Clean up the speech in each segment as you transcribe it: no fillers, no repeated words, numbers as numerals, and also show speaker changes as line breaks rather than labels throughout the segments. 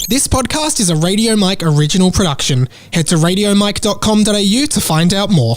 This podcast is a Radio Mike original production. Head to radiomike.com.au to find out more.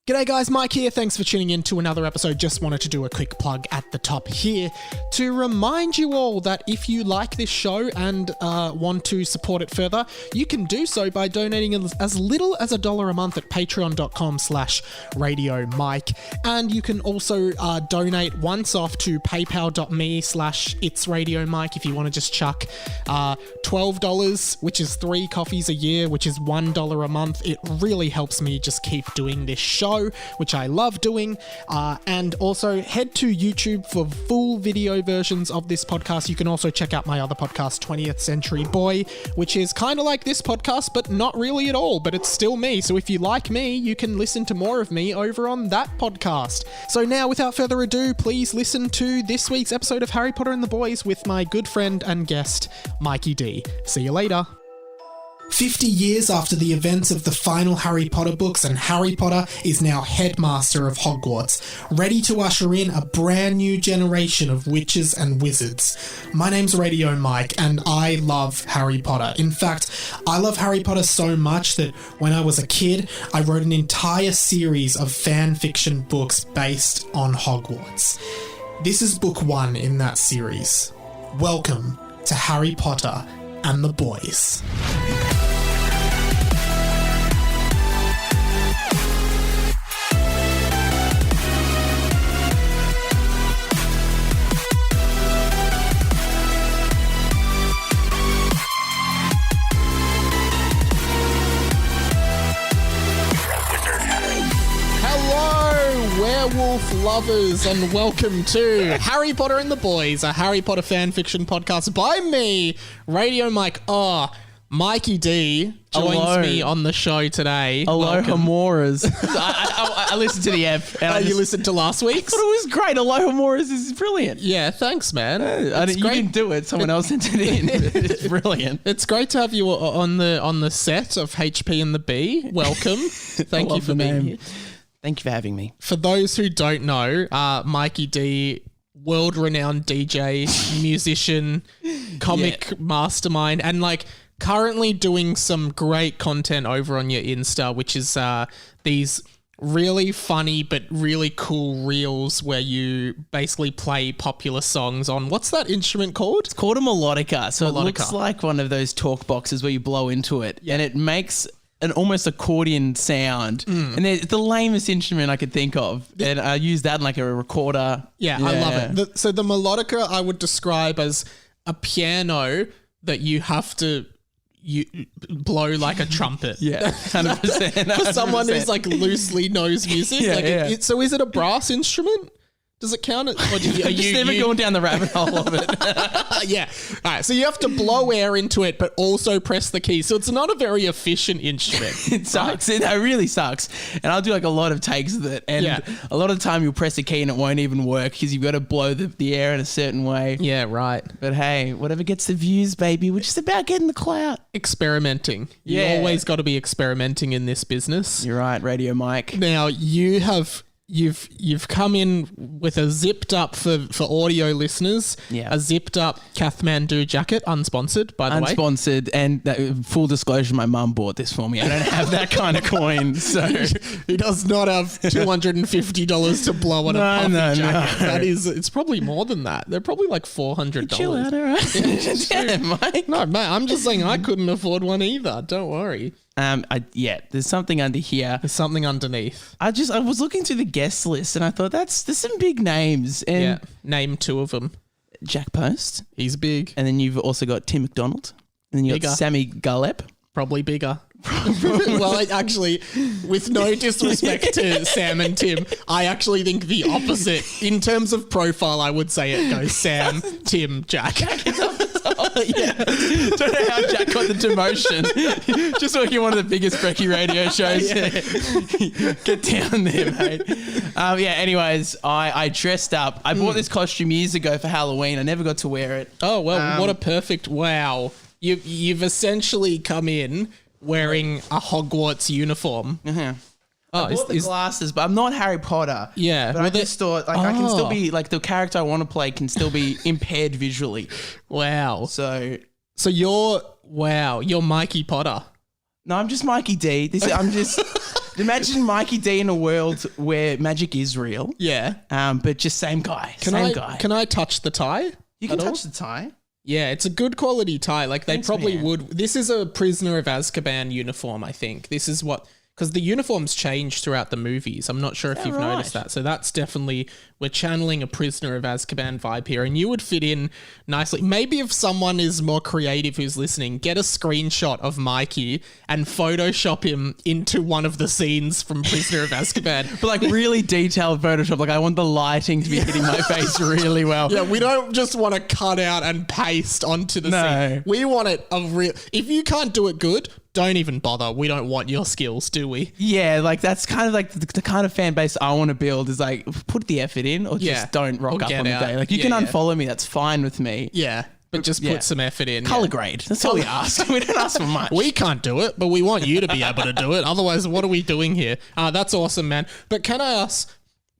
G'day guys, Mike here. Thanks for tuning in to another episode. Just wanted to do a quick plug at the top here to remind you all that if you like this show and want to support it further, you can do so by donating as little as $1 a month at patreon.com/radiomike. And you can also donate once off to paypal.me/itsradiomike if you want to just chuck $12, which is 3 coffees a year, which is $1 a month. It really helps me just keep doing this show, which I love doing, and also head to YouTube for full video versions of this podcast. You can also check out my other podcast, 20th Century Boy, which is kind of like this podcast, but not really at all, but it's still me. So if you like me, you can listen to more of me over on that podcast. So now, without further ado, please listen to this week's episode of Harry Potter and the Boys with my good friend and guest, Mikey D. See you later. 50 years after the events of the final Harry Potter books, and Harry Potter is now headmaster of Hogwarts, ready to usher in a brand new generation of witches and wizards. My name's Radio Mike, and I love Harry Potter. In fact, I love Harry Potter so much that when I was a kid, I wrote an entire series of fan fiction books based on Hogwarts. This is book 1 in that series. Welcome to Harry Potter and the Boys. Werewolf lovers, and welcome to Harry Potter and the Boys, a Harry Potter fan fiction podcast by me, Radio Mike. Mikey D joins me on the show today.
Aloha Moras. I listened to the app. And
you listened to last week's?
I thought it was great. Aloha Moras is brilliant.
Yeah, thanks, man.
You didn't do it. Someone else sent it in. It's brilliant.
It's great to have you on the set of HP and the B. Welcome. Thank you for being here.
Thank you for having me.
For those who don't know, Mikey D, world-renowned DJ, musician, comic mastermind, and currently doing some great content over on your Insta, which is these really funny but really cool reels where you basically play popular songs on, what's that instrument called?
It's called a melodica. So it looks like one of those talk boxes where you blow into it, and it makes an almost accordion sound, and it's the lamest instrument I could think of, and I use that in like a recorder.
I love it. So the melodica I would describe as a piano that you have to blow like a trumpet.
100%.
For someone who's loosely knows music. So is it a brass instrument? Does it count? Or
are you never going down the rabbit hole of it?
Yeah. All right. So you have to blow air into it, but also press the key. So it's not a very efficient instrument.
It sucks. Right? It really sucks. And I'll do a lot of takes with it. And a lot of the time you'll press a key and it won't even work because you've got to blow the air in a certain way.
Yeah, right.
But hey, whatever gets the views, baby. We're just about getting the clout.
Experimenting. You always got to be experimenting in this business.
You're right, Radio Mike.
Now You've come in with a zipped up for audio listeners. A zipped up Kathmandu jacket, unsponsored by the way.
Unsponsored, and full disclosure, my mum bought this for me. I don't have that kind of coin, so
he does not have $250 to blow on a puffy jacket. That is, it's probably more than that. They're probably like $400.
Chill out, all right? Yeah, Mike.
No, mate, I'm just saying I couldn't afford one either. Don't worry.
There's something under here.
There's something underneath.
I was looking through the guest list and I thought there's some big names. And
name 2 of them.
Jack Post.
He's big.
And then you've also got Tim McDonald. And then you've got Sammy Gallup.
Probably bigger. Well, actually, with no disrespect to Sam and Tim, I actually think the opposite. In terms of profile, I would say it goes Sam, Tim, Jack.
Jack is on the top. Don't know how Jack got the demotion. Just working one of the biggest brekkie radio shows. Get down there, mate. Anyways, I dressed up. I bought this costume years ago for Halloween. I never got to wear it.
Oh, well, what a perfect... Wow. You've essentially come in wearing a Hogwarts uniform.
I bought the glasses, but I'm not Harry Potter.
Yeah.
But I just thought, like, I can still be, like, the character I want to play can still be impaired visually.
Wow.
So
you're Mikey Potter.
No, I'm just Mikey D. I'm just imagine Mikey D in a world where magic is real.
Yeah.
But just same guy. Guy.
Can I touch the tie?
You can touch the tie.
Yeah, it's a good quality tie. Like,
Thanks,
they probably
man.
would. This is a Prisoner of Azkaban uniform, I think. This is what... Because the uniforms change throughout the movies. I'm not sure if you've noticed that. So that's definitely... We're channeling a Prisoner of Azkaban vibe here. And you would fit in nicely. Maybe if someone is more creative who's listening, get a screenshot of Mikey and Photoshop him into one of the scenes from Prisoner of Azkaban.
But like really detailed Photoshop. Like I want the lighting to be hitting my face really well.
Yeah, we don't just want to cut out and paste onto the scene. We want it a real... If you can't do it good... Don't even bother. We don't want your skills, do we?
Yeah, like that's kind of like the kind of fan base I want to build is like put the effort in or just don't rock up on the day. Like you can unfollow me, that's fine with me.
Yeah, but just put some effort in.
Color grade. That's all we ask. We don't ask for much.
We can't do it, but we want you to be able to do it. Otherwise, what are we doing here? That's awesome, man. But can I ask,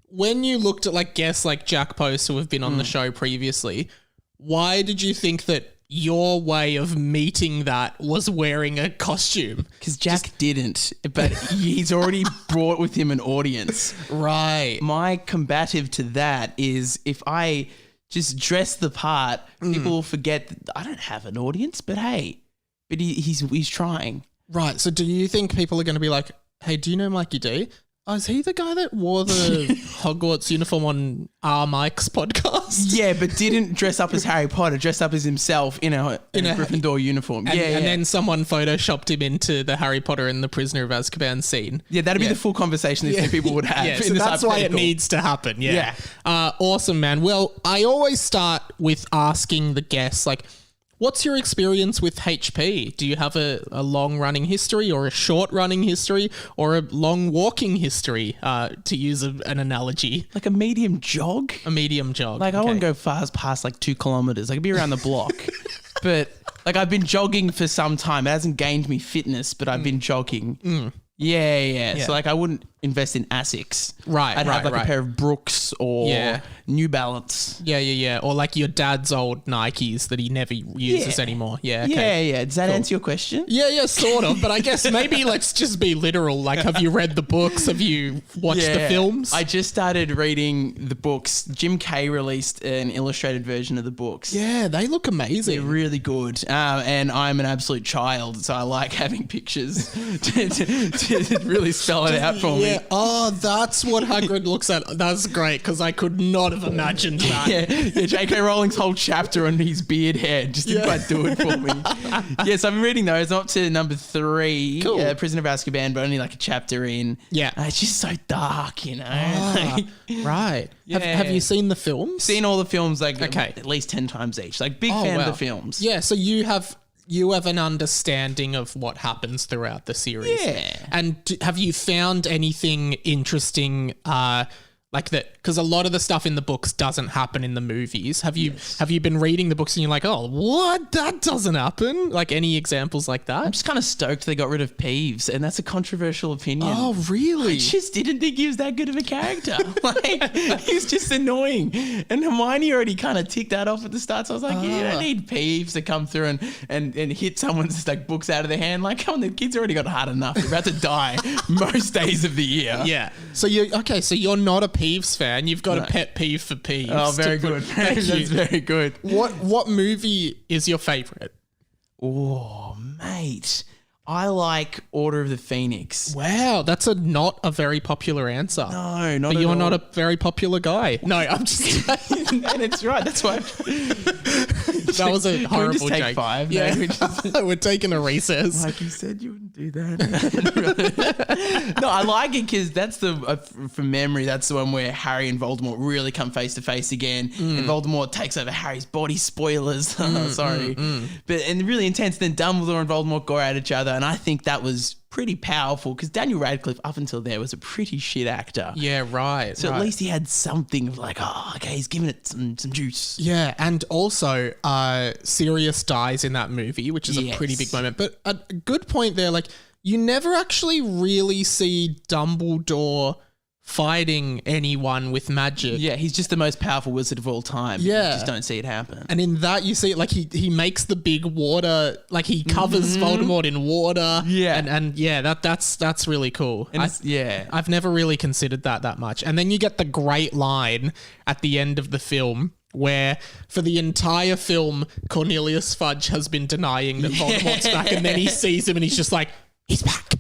when you looked at like guests like Jack Post who have been on the show previously, why did you think that your way of meeting that was wearing a costume?
Because Jack didn't, but he's already brought with him an audience.
Right.
My combative to that is if I just dress the part, people will forget that I don't have an audience, but hey, but he's trying.
Right. So do you think people are going to be like, hey, do you know Mikey D? Oh, is he the guy that wore the Hogwarts uniform on Mike's podcast?
Yeah, but didn't dress up as Harry Potter, dressed up as himself in a Gryffindor uniform.
And then someone photoshopped him into the Harry Potter and the Prisoner of Azkaban scene.
Yeah, that'd be the full conversation these two people would have.
Yeah, so that's why it needs to happen. Yeah. Awesome, man. Well, I always start with asking the guests, like, what's your experience with HP? Do you have a long running history or a short running history or a long walking history, to use an analogy?
Like a medium jog?
A medium jog.
Like I wouldn't go past like 2 kilometers. I could be around the block. But like I've been jogging for some time. It hasn't gained me fitness, but I've been jogging. Yeah. So like I wouldn't invest in ASICs.
Right.
I'd have like a pair of Brooks or New Balance.
Yeah. Or like your dad's old Nikes that he never uses anymore. Yeah. Okay.
Yeah. Does that answer your question?
Yeah, sort of. But I guess maybe let's just be literal. Like, have you read the books? Have you watched the films?
I just started reading the books. Jim Kay released an illustrated version of the books.
Yeah, they look amazing.
They're really good. And I'm an absolute child, so I like having pictures to really spell it out for me.
Oh, that's what Hagrid looks at. That's great, because I could not have imagined that.
Yeah, J.K. Rowling's whole chapter on his beard hair just didn't quite do it for me. So I've been reading those. I'm up to number 3, Prisoner of Azkaban, but only like a chapter in.
Yeah.
It's just so dark, you know.
Right. Have you seen the films?
Seen all the films, like at least 10 times each. Like big fan of the films.
Yeah, so you have an understanding of what happens throughout the series.
Yeah.
And have you found anything interesting like that? Because a lot of the stuff in the books doesn't happen in the movies. Have you been reading the books and you're like, oh, what? That doesn't happen? Like any examples like that?
I'm just kind of stoked they got rid of Peeves, and that's a controversial opinion.
Oh, really?
I just didn't think he was that good of a character. Like, he's just annoying. And Hermione already kind of ticked that off at the start. So I was like, you don't need Peeves to come through and hit someone's like books out of their hand. Like, come on, the kids already got hard enough. They're about to die most days of the year.
Yeah. So you're not a Peeves fan. You've got a pet peeve for Peeves.
Oh, very good. That's very good.
What movie is your favourite?
Oh, mate. I like Order of the Phoenix.
Wow, that's not a very popular answer.
No, not
but
at
you're
all.
not a very popular guy. No, I'm just
and it's right. That's why.
That was a horrible
just take
joke.
5.
Yeah,
No,
we're taking a recess.
Like you said, you wouldn't do that. No, I like it because that's from memory. That's the one where Harry and Voldemort really come face to face again, and Voldemort takes over Harry's body. Spoilers, sorry, but really intense. Then Dumbledore and Voldemort go at each other, and I think that was pretty powerful because Daniel Radcliffe, up until there, was a pretty shit actor.
Yeah, right.
So at least he had something of like, he's giving it some juice.
Yeah, and also Sirius dies in that movie, which is a pretty big moment. But a good point there, like, you never actually really see Dumbledore fighting anyone with magic.
Yeah, he's just the most powerful wizard of all time.
Yeah.
You just don't see it happen.
And in that, you see it, like, he makes the big water, like, he covers Voldemort in water.
Yeah.
And yeah, that's really cool.
And
I've never really considered that much. And then you get the great line at the end of the film where for the entire film, Cornelius Fudge has been denying that Voldemort's back, and then he sees him and he's just like, he's back.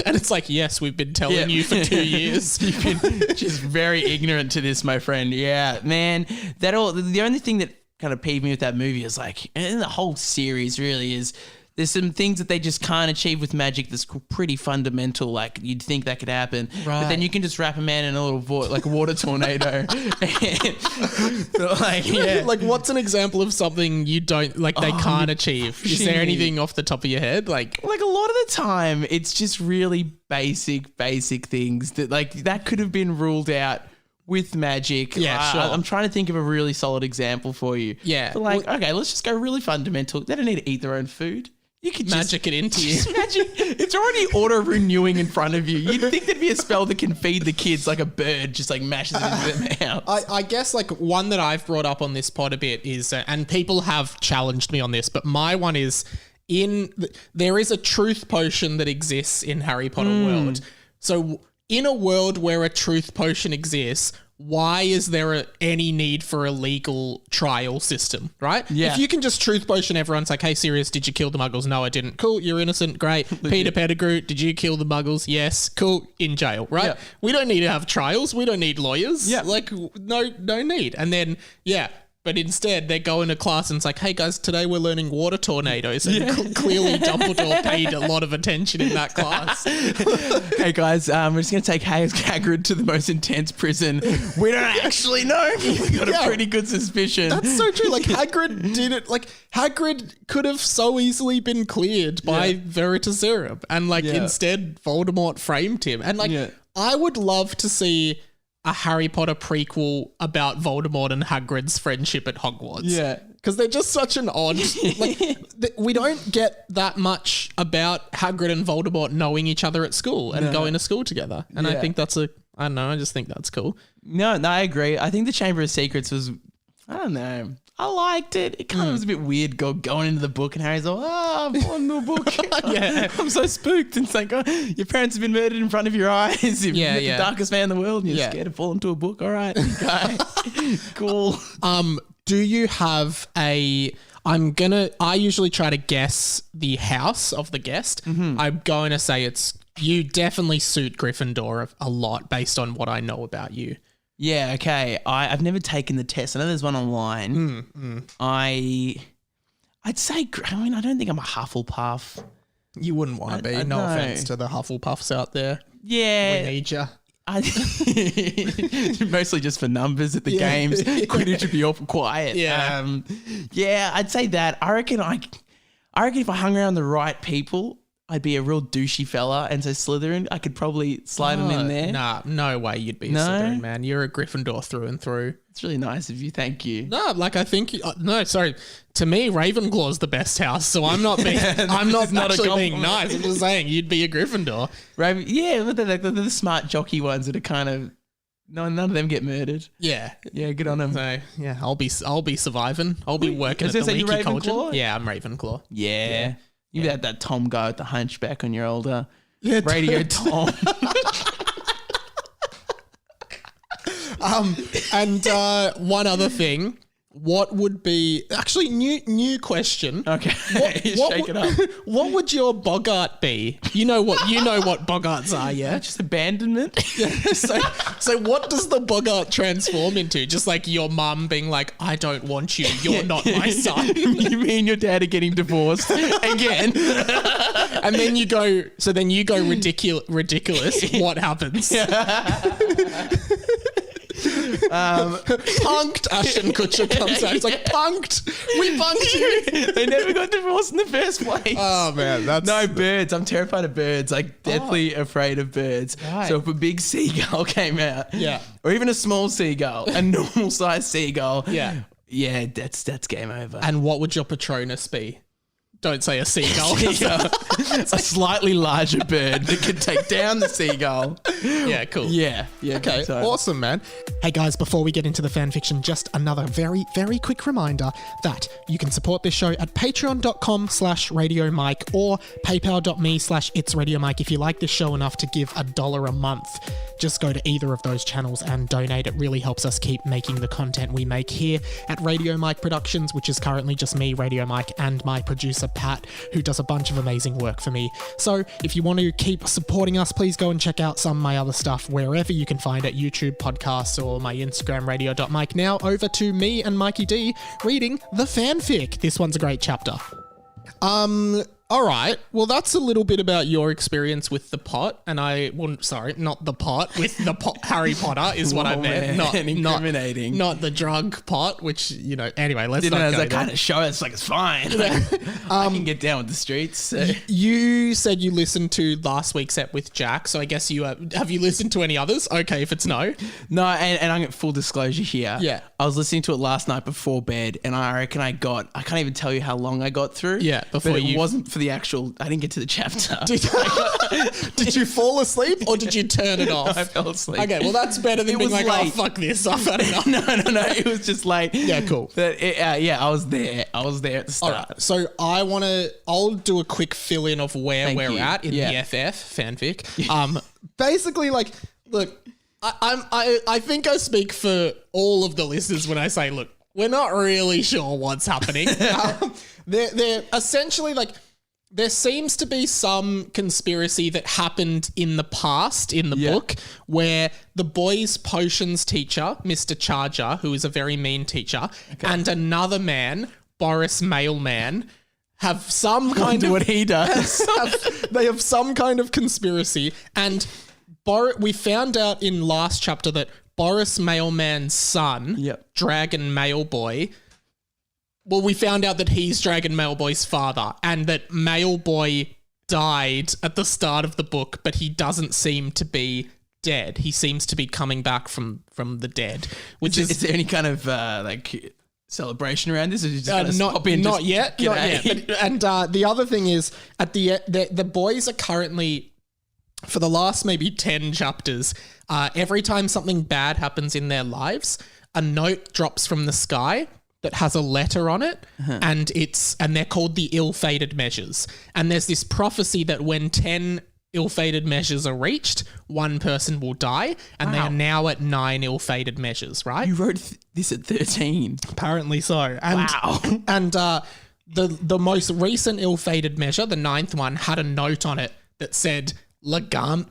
And it's like, yes, we've been telling you for 2 years.
You've been just very ignorant to this, my friend. Yeah, man. The only thing that kind of peeved me with that movie is like, and the whole series really is, there's some things that they just can't achieve with magic that's pretty fundamental. Like, you'd think that could happen.
Right.
But then you can just wrap a man in a little like a water tornado.
Like, what's an example of something you don't, like, they can't achieve? Is there anything off the top of your head? Like
a lot of the time, it's just really basic things that, like, that could have been ruled out with magic.
Yeah, sure.
I'm trying to think of a really solid example for you.
Yeah.
But like, okay, let's just go really fundamental. They don't need to eat their own food. You could
magic it into you.
Magic. It's already auto-renewing in front of you. You'd think there'd be a spell that can feed the kids like a bird, just like mashes it into their mouth.
I guess, like, one that I've brought up on this pod a bit is, and people have challenged me on this, but my one is, there is a truth potion that exists in Harry Potter world. So in a world where a truth potion exists, why is there any need for a legal trial system, right?
Yeah.
If you can just truth potion everyone's like, hey, Sirius, did you kill the muggles? No, I didn't. Cool, you're innocent. Great. Peter Pettigrew, did you kill the muggles? Yes. Cool, in jail, right?
Yeah.
We don't need to have trials. We don't need lawyers.
Yeah.
Like, no need. And then, yeah. But instead, they go into class and it's like, hey, guys, today we're learning water tornadoes. And clearly Dumbledore paid a lot of attention in that class.
Hey, guys, we're just going to take Hagrid to the most intense prison. We don't actually know. We got a pretty good suspicion.
That's so true. Like, Hagrid did it. Like, Hagrid could have so easily been cleared by Veritaserum. And, like, instead, Voldemort framed him. And, like, I would love to see a Harry Potter prequel about Voldemort and Hagrid's friendship at Hogwarts.
Yeah.
Because they're just such an odd... like, we don't get that much about Hagrid and Voldemort knowing each other at school and going to school together. And I think that's I don't know, I just think that's cool.
No, I agree. I think the Chamber of Secrets was... I don't know. I liked it. It kind of was a bit weird going into the book and Harry's like, I'm on the book. I'm so spooked. And it's like, your parents have been murdered in front of your eyes. You're the darkest man in the world and you're scared to fall into a book. All right, okay. Cool.
Do you have I usually try to guess the house of the guest. I'm going to say you definitely suit Gryffindor a lot based on what I know about you.
Yeah, okay. I've never taken the test. I know there's one online. I'd say, I don't think I'm a Hufflepuff.
You wouldn't want to be. No offense to the Hufflepuffs out there.
Yeah.
We need you.
Mostly just for numbers at the games. Quidditch would be awful quiet.
Yeah.
I'd say that. I reckon if I hung around the right people, I'd be a real douchey fella, and so Slytherin, I could probably slide them in there.
Nah, no way you'd be a Slytherin, man. You're a Gryffindor through and through.
It's really nice of you. Thank you.
No, like I think no, sorry. To me, Ravenclaw's the best house, so I'm not being. I'm not actually being nice. I'm just saying you'd be a Gryffindor.
But they're the smart jockey ones that are kind of. No, none of them get murdered.
Yeah,
good on them.
So yeah, I'll be surviving. I'll be working at the Leaky Cauldron. Yeah, I'm Ravenclaw.
Yeah. You had that Tom guy with the hunchback on your old radio Tom.
And one other thing. What would be actually new question?
Okay, shake it up.
What would your boggart be? You know what boggarts are, yeah?
Just abandonment.
So what does the boggart transform into? Just like your mum being like, I don't want you. You're not my son.
You mean your dad are getting divorced again?
And then you go. So then you go ridiculous. What happens? Punked. Ashton Kutcher comes out. He's like, punked. We punked you.
They never got divorced in the first place.
Oh man,
no birds. I'm terrified of birds. Like deathly afraid of birds.
Right.
So if a big seagull came out, or even a small seagull, a normal sized seagull, that's game over.
And what would your Patronus be? Don't say a seagull.
A slightly larger bird that could take down the seagull.
Yeah, cool.
Yeah.
Okay, awesome, man. Hey guys, before we get into the fanfiction, just another very, very quick reminder that you can support this show at patreon.com/radiomike or paypal.me/itsradiomike if you like this show enough to give $1 a month. Just go to either of those channels and donate. It really helps us keep making the content we make here at Radio Mike Productions, which is currently just me, Radio Mike, and my producer, Pat, who does a bunch of amazing work for me. So if you want to keep supporting us, please go and check out some of my other stuff wherever you can find it, YouTube, podcasts, or my Instagram, radio.mike. Now over to me and Mikey D reading the fanfic. This one's a great chapter. All right. Well, that's a little bit about your experience with the pot, and not the pot, with the pot. Harry Potter is what I meant. Not
incriminating.
Not the drug pot, which, anyway, let's not go there.
Kind of show us like it's fine. I can get down with the streets. So.
You said you listened to last week's ep with Jack, so I guess have you listened to any others? Okay, if it's no.
No, and I'm getting full disclosure here.
Yeah.
I was listening to it last night before bed, and I reckon I can't even tell you how long I got through.
Yeah,
before it wasn't for the actual, I didn't get to the chapter.
Did you fall asleep or did you turn it off?
I fell asleep.
Okay, well that's better than being like, late. Oh, fuck this, I've had enough.
No, it was just late.
Yeah, cool.
But I was there at the start.
All right, so I'll do a quick fill in of where we're at in the FF fanfic. Basically, like, look, I think I speak for all of the listeners when I say, look, we're not really sure what's happening. They're essentially like, there seems to be some conspiracy that happened in the past in the book where the boys' potions teacher, Mr. Charger, who is a very mean teacher, and another man, Boris Mailman, have some kind of...
what he does.
They have some kind of conspiracy. And we found out in last chapter that Boris Mailman's son, Dragon Mailboy... Well, we found out that he's Dragon Mailboy's father and that Mailboy died at the start of the book, but he doesn't seem to be dead. He seems to be coming back from the dead.
Is there any kind of celebration around this? Or you just
not yet. And the other thing is, at the boys are currently, for the last maybe 10 chapters, every time something bad happens in their lives, a note drops from the sky that has a letter on it, and they're called the ill-fated measures. And there's this prophecy that when 10 ill-fated measures are reached, one person will die, and they are now at 9 ill-fated measures, right?
You wrote this at 13.
Apparently so. And, And the most recent ill-fated measure, the 9th one, had a note on it that said Legame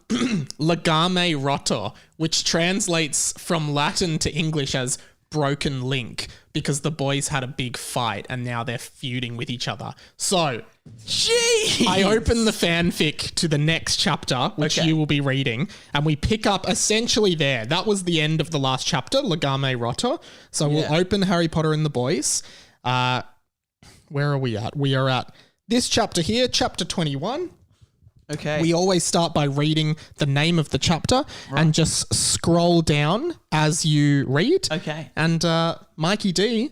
roto, which translates from Latin to English as broken link, because the boys had a big fight and now they're feuding with each other. So, I open the fanfic to the next chapter, which you will be reading, and we pick up essentially there. That was the end of the last chapter, Legame Rotta. So we'll open Harry Potter and the Boys. Where are we at? We are at this chapter here, chapter 21.
Okay.
We always start by reading the name of the chapter and just scroll down as you read.
Okay.
And Mikey D,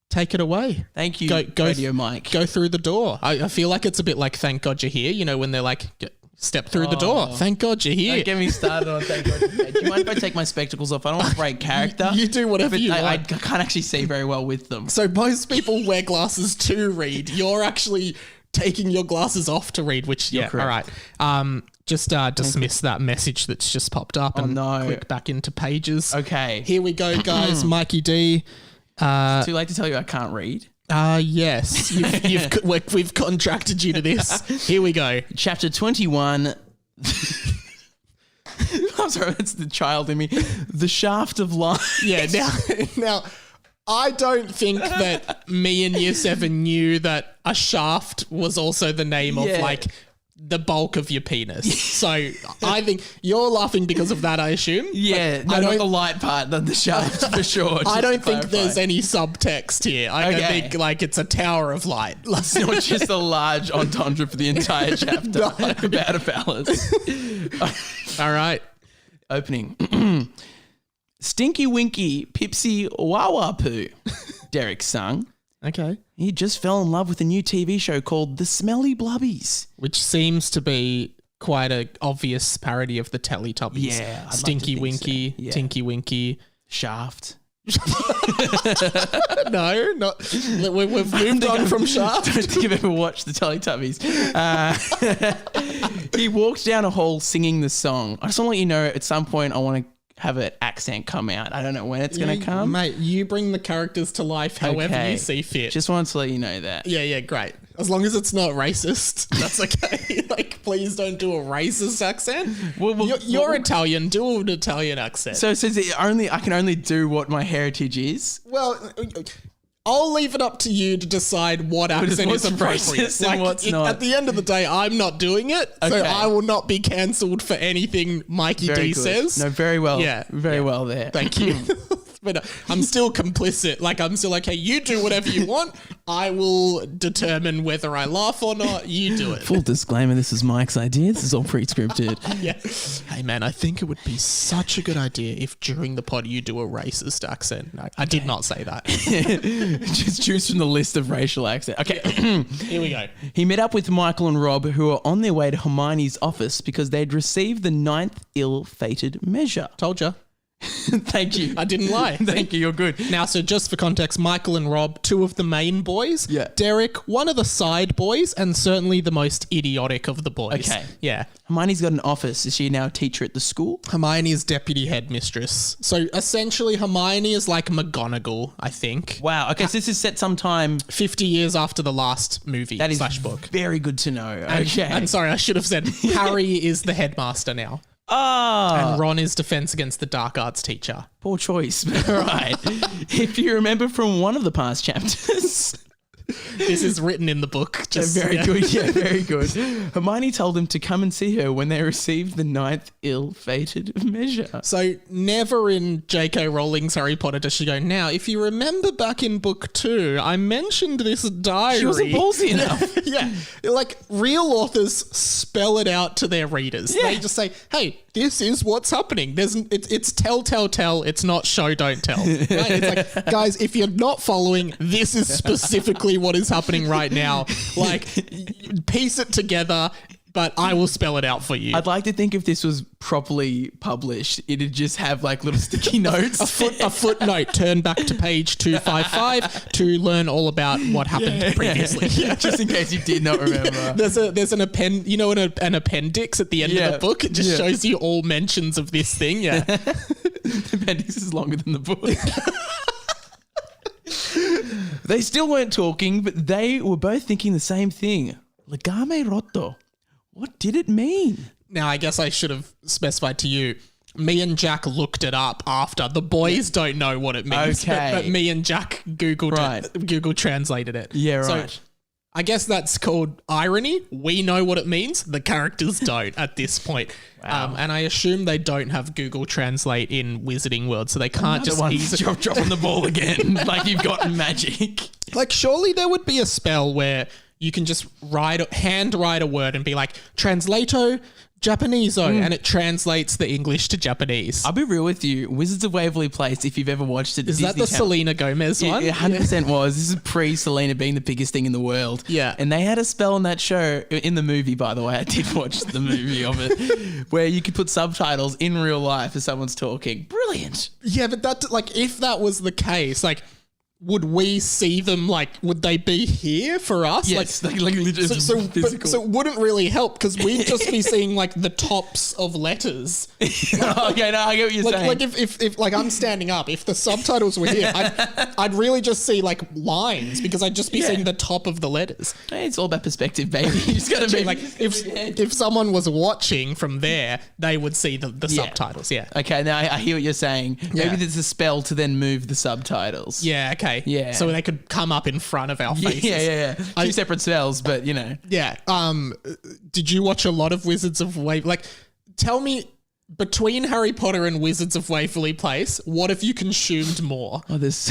take it away.
Thank you,
go
Radio Mike.
Go through the door. I feel like it's a bit like Thank God You're Here, when they're like, step through the door. Thank God You're here.
Don't get me started on Thank God You're Here. Do you mind if I take my spectacles off? I don't want to break character.
You do whatever you want.
I can't actually see very well with them.
So most people wear glasses to read. You're actually taking your glasses off to read, which, all right. Just dismiss that message that's just popped up and click back into pages.
Okay.
Here we go, guys. Mikey D.
It's too late to tell you I can't read.
Yes. We've contracted you to this. Here we go.
Chapter 21. I'm sorry, that's the child in me. The Shaft of Life.
Yeah, now I don't think that me in Year 7 knew that a shaft was also the name of the bulk of your penis. So I think you're laughing because of that, I assume.
Yeah, not the light part, the shaft for sure.
I don't think there's any subtext here. I don't think it's a tower of light.
It's not just a large entendre for the entire chapter about a palace.
All right.
Opening. Stinky Winky Pipsy Wawa Poo, Derek sung.
Okay.
He just fell in love with a new TV show called The Smelly Blubbies.
Which seems to be quite a obvious parody of the Teletubbies.
Yeah, I'd
Stinky
like to think
Winky,
so. Yeah.
Tinky Winky.
Shaft.
No, not. We've moved on from Shaft.
Don't think you've ever watched the Teletubbies. He walks down a hall singing the song. I just want to let you know at some point I want to have an accent come out. I don't know when it's going to come.
Mate, you bring the characters to life however
Okay.
you see fit.
Just wanted to let you know that.
Yeah, great. As long as it's not racist, that's okay. Like, please don't do a racist accent. You're Italian. Do an Italian accent.
So it says I can only do what my heritage is.
Well, I'll leave it up to you to decide what accent is
what's
appropriate.
racist and what's not.
At the end of the day, I'm not doing it, so
Okay.
I will not be cancelled for anything Mikey
Very
D
good.
says.
No, very well.
Yeah,
Very well there.
Thank you. But I'm still complicit. Like, I'm still like, hey, you do whatever you want. I will determine whether I laugh or not. You do it.
Full disclaimer, this is Mike's idea. This is all pre-scripted.
Yeah. Hey, man, I think it would be such a good idea if during the pod you do a racist accent. No, I did not say that.
Just choose from the list of racial accents. Okay.
Here we go.
He met up with Michael and Rob, who were on their way to Hermione's office because they'd received the 9th ill-fated measure.
Told you.
Thank you.
I didn't lie.
Thank you. You're good.
Now, so just for context, Michael and Rob, two of the main boys.
Yeah.
Derek, one of the side boys, and certainly the most idiotic of the boys.
Okay.
Yeah.
Hermione's got an office. Is she now a teacher at the school?
Hermione is deputy headmistress. So essentially, Hermione is like McGonagall, I think.
Wow. Okay, so this is set sometime.
50 years after the last movie
That is
/ book.
very good to know.
And-
Okay.
I'm sorry, I should have said Harry is the headmaster now.
Ah,
And Ron is defense against the dark arts teacher.
poor choice. All right. If you remember from one of the past chapters.
This is written in the book. Just,
Very
yeah.
good. Yeah, very good. Hermione told him to come and see her when they received the 9th ill-fated measure.
So never in J.K. Rowling's Harry Potter does she go, now, if you remember back in book 2, I mentioned this diary.
She wasn't ballsy enough.
Yeah. Like, real authors spell it out to their readers.
Yeah.
They just say, hey, this is what's happening. It's tell, tell, tell. It's not show, don't tell. Right? It's like, guys, if you're not following, this is specifically what is happening right now. Like, piece it together, but I will spell it out for you.
I'd like to think if this was properly published, it'd just have like little sticky notes.
A footnote. Turn back to page 255 to learn all about what happened previously.
Yeah, just in case you did not remember.
There's an an appendix at the end of the book. It just
Yeah.
shows you all mentions of this thing. Yeah.
The appendix is longer than the book. They still weren't talking, but they were both thinking the same thing. Legame rotto. What did it mean?
Now, I guess I should have specified to you. Me and Jack looked it up after. The boys don't know what it means.
Okay.
But me and Jack Googled
Right.
it. Google translated it.
Yeah,
So,
right.
I guess that's called irony. We know what it means. The characters don't at this point.
Wow.
And I assume they don't have Google Translate in Wizarding World, so they can't just easily...
dropping the ball again, like you've got magic.
Like, surely there would be a spell where you can just hand write a word and be like, translato Japaneso, and it translates the English to Japanese.
I'll be real with you. Wizards of Waverly Place, if you've ever watched it,
Is that the Selena Gomez one?
It 100% was. This is pre-Selena being the biggest thing in the world.
Yeah.
And they had a spell in that show, in the movie, by the way. I did watch the movie of it, where you could put subtitles in real life as someone's talking. Brilliant.
Yeah, but that, like, if that was the case, like, would we see them, like, would they be here for us?
Yes, like literally physical.
So it wouldn't really help because we'd just be seeing, like, the tops of letters.
Okay, no, I get what you're saying.
Like if like I'm standing up, if the subtitles were here, I'd really just see like lines because I'd just be seeing the top of the letters.
Hey, it's all about perspective, baby. You just gotta be
Like if someone was watching from there, they would see the subtitles. Yeah.
Okay, now I hear what you're saying.
Yeah.
Maybe there's a spell to then move the subtitles.
Yeah. Okay.
Yeah.
So they could come up in front of our faces.
Yeah. Two separate spells, but you know.
Yeah. Did you watch a lot of Wizards of Waverly? Like, tell me, between Harry Potter and Wizards of Waverly Place, what have you consumed more?
Oh, this.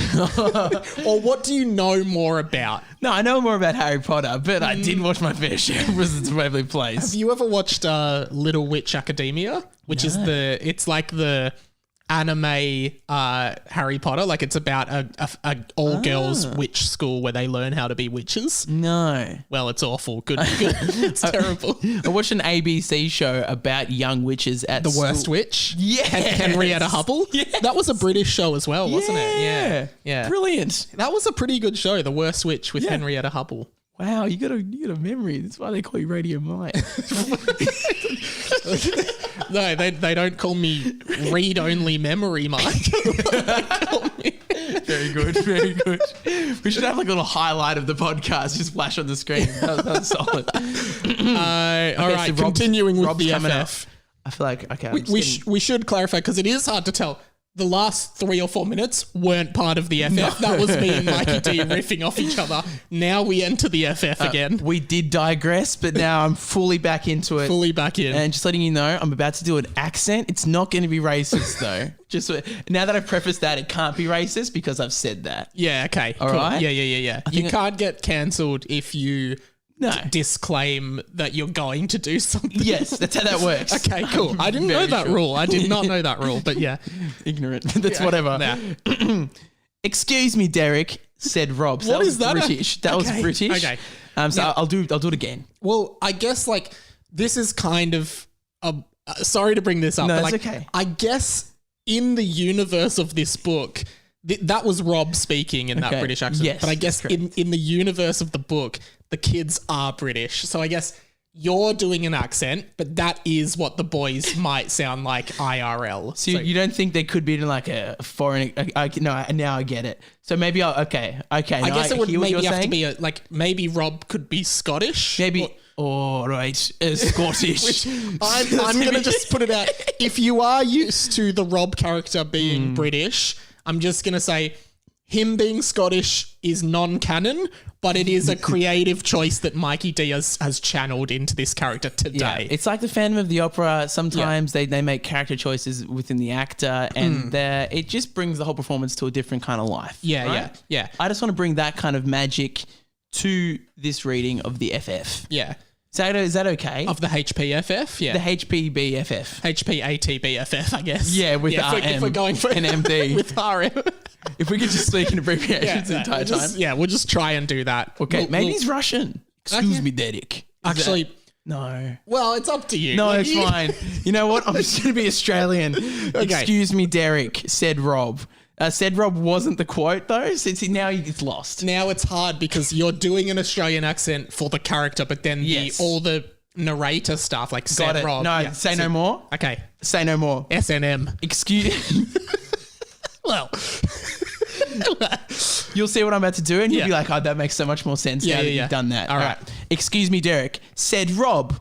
Or what do you know more about?
No, I know more about Harry Potter, but I did watch my fair share of Wizards of Waverly Place.
Have you ever watched Little Witch Academia? Which is it's like the anime Harry Potter. Like it's about a all girls witch school where they learn how to be witches.
No.
Well, it's awful. Good. It's terrible.
I watched an ABC show about young witches at
The Worst Witch.
Yeah.
Henrietta Hubble.
Yes.
That was a British show as well, wasn't it?
Yeah.
Yeah.
Brilliant.
That was a pretty good show, The Worst Witch with Henrietta Hubble.
Wow, you got a memory. That's why they call you Radio Mike.
No, they don't call me read-only memory, Mike. They call me.
Very good, very good. We should have like a little highlight of the podcast just flash on the screen. That was solid.
All right,
so
continuing with
Rob's
the
coming
FF.
up. I feel like, okay.
We should clarify because it is hard to tell. The last 3 or 4 minutes weren't part of the FF. No. That was me and Mikey D riffing off each other. Now we enter the FF again.
We did digress, but now I'm fully back into it.
Fully back in.
And just letting you know, I'm about to do an accent. It's not going to be racist, though. Just now that I've prefaced that, it can't be racist because I've said that.
Yeah, okay.
All right?
Yeah. You can't get cancelled if you disclaim that you're going to do something.
Yes, that's how that works.
Okay, cool. I didn't know that rule. I did not know that rule, but yeah.
Ignorant. That's whatever.
Yeah.
Excuse me, Derek, said Rob. So
What is that?
British. That was British.
Okay.
So I'll do it again.
Well, I guess like this is kind of sorry to bring this up,
No,
but
it's
like
okay.
I guess in the universe of this book, that was Rob speaking in that British accent.
Yes,
but I guess in the universe of the book, the kids are British. So I guess you're doing an accent, but that is what the boys might sound like IRL.
So you don't think they could be like a foreign? No, now I get it. So maybe okay.
I guess it would maybe have to be maybe Rob could be Scottish.
Maybe. All right, Scottish.
I'm going to just put it out. If you are used to the Rob character being British, I'm just going to say him being Scottish is non-canon, but it is a creative choice that Mikey D has channeled into this character today.
Yeah, it's like the Phantom of the Opera. Sometimes they make character choices within the actor, and it just brings the whole performance to a different kind of life.
Yeah.
I just want to bring that kind of magic to this reading of the FF.
Yeah.
Is that okay?
Of the HPFF? Yeah.
The HPBFF.
HPATBFF, I guess.
Yeah, with RM.
If we're going for
an MD.
with RM.
If we could just speak in abbreviations the entire time.
We'll just try and do that.
Okay, maybe he's Russian. Excuse me, Derek.
Actually,
no.
Well, it's up to you.
No, it's fine. You know what? I'm just going to be Australian. Okay. Excuse me, Derek, said Rob. Said Rob wasn't the quote, though. So now it's lost.
Now it's hard because you're doing an Australian accent for the character, but then all the narrator stuff, like said Rob.
No, say no more.
Okay.
Say no more.
SNM.
Excuse...
Well...
You'll see what I'm about to do and you'll be like, oh, that makes so much more sense now that you've done that.
All right.
Excuse me, Derek. Said Rob,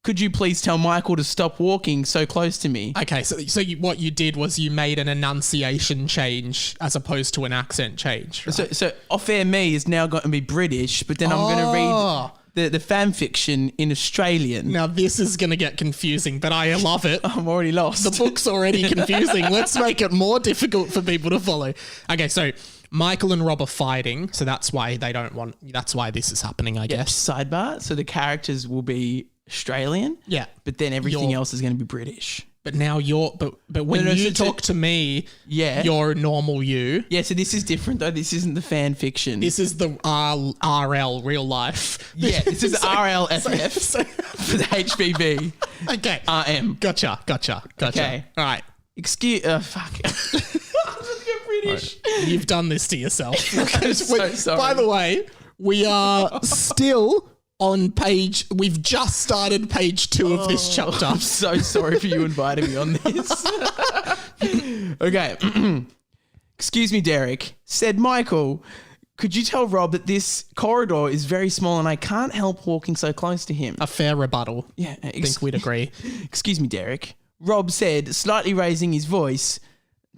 could you please tell Michael to stop walking so close to me?
Okay, so what you did was you made an enunciation change as opposed to an accent change. Right?
So off-air me is now going to be British, but then I'm going to read the fan fiction in Australian.
Now this is going to get confusing, but I love it.
I'm already lost.
The book's already confusing. Let's make it more difficult for people to follow. Okay, so Michael and Rob are fighting, so that's why that's why this is happening, I guess.
Sidebar, so the characters will be Australian.
Yeah.
But then everything else is going to be British.
But now but when you talk to me, you're normal you.
Yeah, so this is different though. This isn't the fan fiction.
This is the RL, real life.
Yeah, this is RLFF for the HBB.
Okay.
RM.
Gotcha. Okay. All right.
Excuse... fuck. British.
Right. You've done this to yourself.
I'm so sorry.
By the way, we are still... on page, we've just started page 2 of this chapter.
I'm so sorry for you inviting me on this. Okay. Excuse me, Derek. Said Michael, could you tell Rob that this corridor is very small and I can't help walking so close to him?
A fair rebuttal.
Yeah.
I think we'd agree.
Excuse me, Derek. Rob said, slightly raising his voice,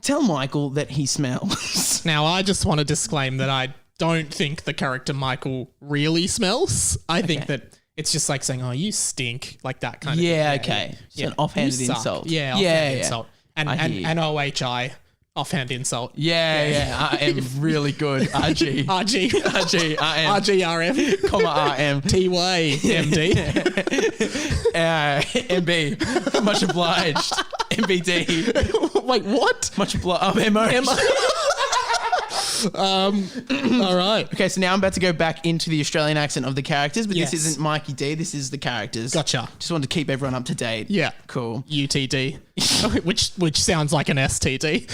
tell Michael that he smells.
Now, I just want to disclaim that I don't think the character Michael really smells. I think that it's just like saying, oh, you stink, like that kind of thing.
Yeah, okay. So an offhanded insult.
Yeah, offhanded insult. And OHI, offhand insult.
Yeah. I am really good. RG.
RG,
RM.
RGRM,
comma RM.
TY, MD.
MB. Much obliged. MBD.
Wait, what?
Much blood. MO.
All right.
Okay, so now I'm about to go back into the Australian accent of the characters, but
Yes.
this isn't Mikey D. This is the characters.
Gotcha.
Just wanted to keep everyone up to date.
Yeah.
Cool.
UTD, which sounds like an STD,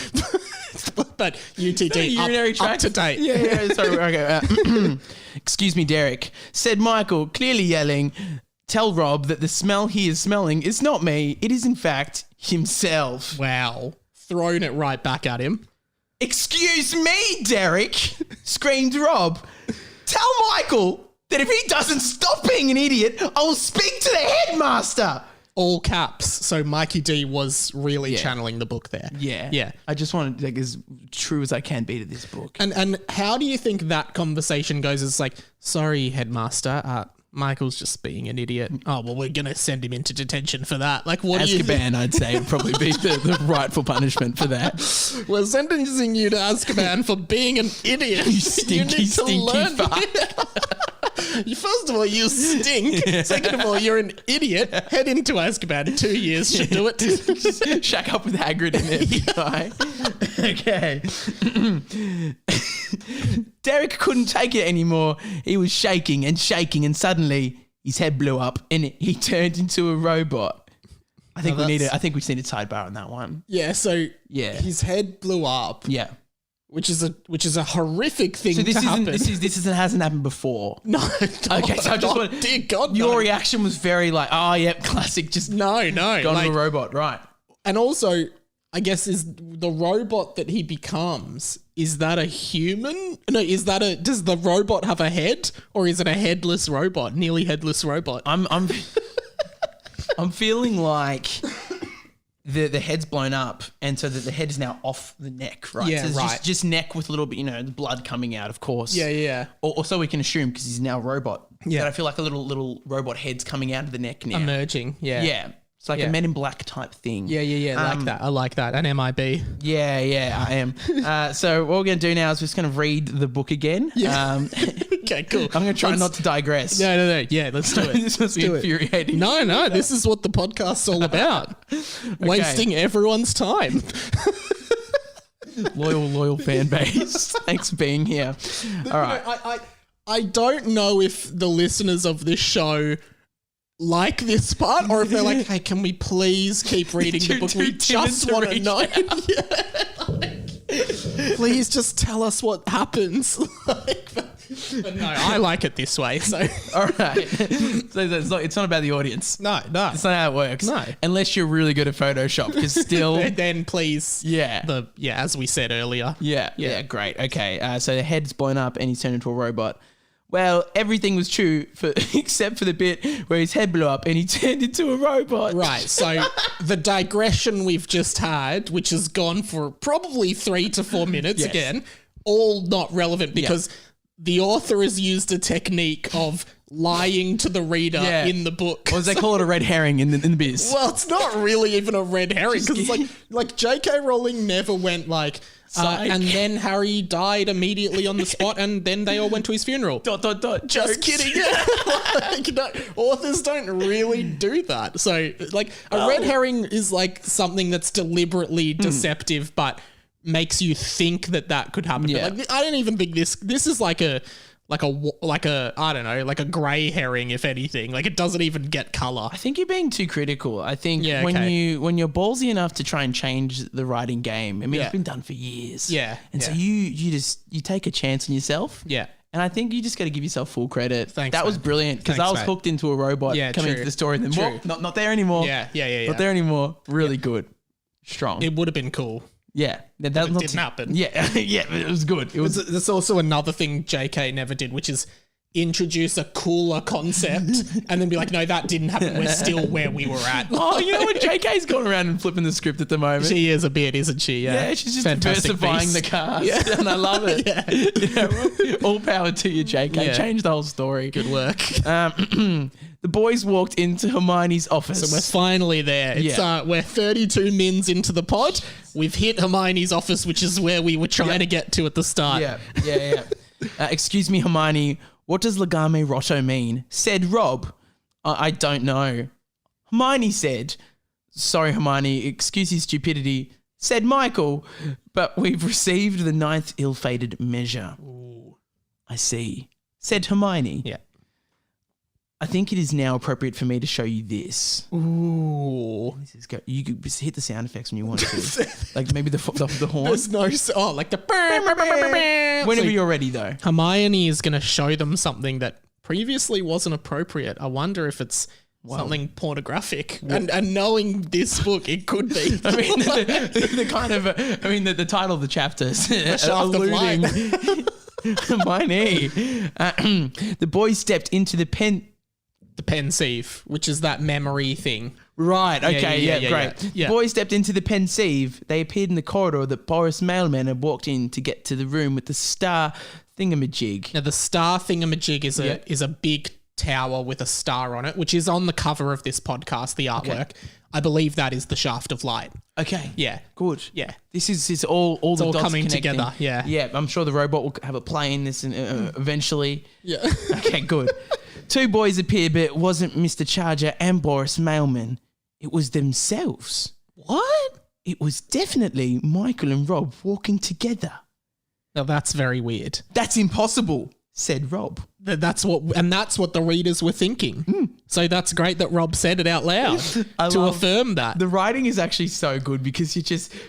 but UTD
Urinary
up
tract.
to date.
Yeah. Sorry. Okay. Excuse me, Derek. Said Michael, clearly yelling, tell Rob that the smell he is smelling is not me. It is in fact himself.
Wow. Throwing it right back at him.
Excuse me, Derek, screamed Rob. Tell Michael that if he doesn't stop being an idiot, I will speak to the headmaster.
All caps. So Mikey D was really channeling the book there.
Yeah.
Yeah.
I just want to like as true as I can be to this book.
And how do you think that conversation goes? It's like, sorry, headmaster, Michael's just being an idiot. Oh, well, we're going to send him into detention for that. Like, what do you think?
Azkaban, I'd say, would probably be the rightful punishment for that.
We're sentencing you to Azkaban for being an idiot.
You stinky fuck.
First of all, you stink. Second of all, you're an idiot. Head into Azkaban. 2 years should do it.
Just shack up with Hagrid in there, big guy. Okay. Derek couldn't take it anymore. He was shaking, and suddenly his head blew up and he turned into a robot. I think we need a sidebar on that one.
Yeah, so
Yeah.
his head blew up.
Yeah.
Which is a horrific thing
So this
to happen.
hasn't happened before.
No.
Okay, so I just want
dear God,
your
no.
reaction was very like, oh yep, classic, just
No.
gone to a robot, right?
And also, I guess is the robot that he becomes, is that a human? No, does the robot have a head, or is it a headless robot, nearly headless robot?
I'm feeling like the head's blown up, and so that the head is now off the neck, right?
Yeah,
so it's
right.
just neck with a little bit, the blood coming out, of course.
Yeah.
Or so we can assume because he's now a robot.
Yeah.
But I feel like a little robot head's coming out of the neck now.
Emerging, yeah.
Yeah. It's like
Yeah.
a Men in Black type thing.
Yeah, like that. I like that. An MIB.
Yeah, I am. So what we're going to do now is we're just going to read the book again.
Yeah. Okay, cool.
I'm going to try not to digress.
No. Yeah, let's do it.
This must be infuriating.
No, this is what the podcast's all about. Wasting everyone's time.
Loyal fan base. Thanks for being here. All right.
I don't know if the listeners of this show like this part, or if they're like, hey, can we please keep reading the book? We just want to know. Please just tell us what happens. But no, I like it this way. So
All right. So it's not about the audience.
no.
It's not how it works.
No.
Unless you're really good at Photoshop, because still...
Then please.
Yeah.
As we said earlier.
Yeah, great. Okay, so the head's blown up and he's turned into a robot. Well, everything was true except for the bit where his head blew up and he turned into a robot.
Right, so the digression we've just had, which has gone for probably 3 to 4 minutes
Yes.
again, all not relevant because the author has used a technique of lying to the reader in the book.
Or as they call it, a red herring in the biz.
Well, it's not really even a red herring because it's like J.K. Rowling never went like... and then Harry died immediately on the spot, and then they all went to his funeral. ... Just kidding. Like, no, authors don't really do that. So, like, a red herring is like something that's deliberately deceptive, but makes you think that could happen.
Yeah.
But like, I don't even think this is like a I don't know, like a grey herring, if anything. Like, it doesn't even get colour.
I think you're being too critical. I think when you're ballsy enough to try and change the writing game, I mean, it's been done for years.
Yeah.
And so you take a chance on yourself.
Yeah.
And I think you just got to give yourself full credit.
Thanks,
that was
man.
brilliant because I was hooked into a robot coming into the story and then,
True.
whoop, not there anymore.
Yeah.
Not there anymore. Really good. Strong.
It would have been cool.
Yeah. That
didn't happen.
Yeah. Yeah, but it was good. It was.
There's also another thing JK never did, which is introduce a cooler concept and then be like, no, that didn't happen. We're still where we were at.
Oh, you know what? JK's going around and flipping the script at the moment.
She is a bit, isn't she?
Yeah, she's just
Fantastic
diversifying
beast.
the cast, and I love it. All power to you, JK.
Yeah.
Change the whole story.
Good work.
The boys walked into Hermione's office.
So we're finally there. It's, we're 32 mins into the pod. We've hit Hermione's office, which is where we were trying to get to at the start.
Yeah. Excuse me, Hermione. What does Legame Rotto mean? Said Rob. I don't know. Hermione said. Sorry, Hermione, excuse his stupidity, said Michael, but we've received the 9th ill-fated measure.
Ooh.
I see, said Hermione.
Yeah.
I think it is now appropriate for me to show you this.
Ooh.
This is go. You could just hit the sound effects when you want to. Like maybe the horn.
There's no... Oh, like the...
Whenever you're ready, though.
Hermione is going to show them something that previously wasn't appropriate. I wonder if it's something pornographic. And knowing this book, it could be.
I mean, the title of the chapter is
Shaft of
alluding...
Light.
Hermione. The boys stepped into the
pensieve, which is that memory thing.
Right, okay, yeah, great.
Yeah.
The boys stepped into the pensieve. They appeared in the corridor that Boris Mailman had walked in to get to the room with the star thingamajig.
Now, the star thingamajig is a big tower with a star on it, which is on the cover of this podcast, the artwork. Okay. I believe that is the Shaft of Light.
Okay.
Yeah.
Good.
Yeah.
This is all the dots
coming
connecting.
together. Yeah.
Yeah, I'm sure the robot will have a play in this eventually.
Yeah.
Okay, good. 2 boys appeared, but it wasn't Mr. Charger and Boris Mailman. It was themselves.
What?
It was definitely Michael and Rob walking together.
Now, that's very weird.
That's impossible, said Rob.
That's what the readers were thinking. So that's great that Rob said it out loud to affirm that.
The writing is actually so good because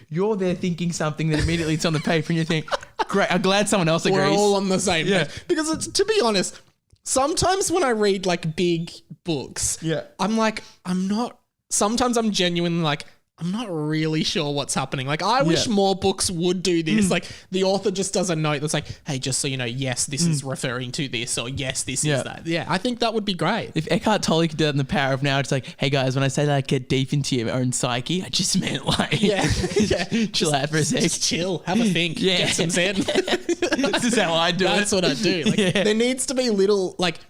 you're there thinking something that immediately it's on the paper and you think, great, I'm glad someone else agrees.
We're all on the same page. Because it's, to be honest, sometimes when I read like big books, sometimes I'm genuinely like, I'm not really sure what's happening. Like, I wish more books would do this. Like, the author just does a note that's like, hey, just so you know, yes, this is referring to this, or yes, this is that. Yeah, I think that would be great.
If Eckhart Tolle could do that in The Power of Now, it's like, hey guys, when I say like get deep into your own psyche, I just meant like, chill out for a sec.
Just chill, have a think, get some zen.
This is how I do
That's what I do. Like, there needs to be little, like,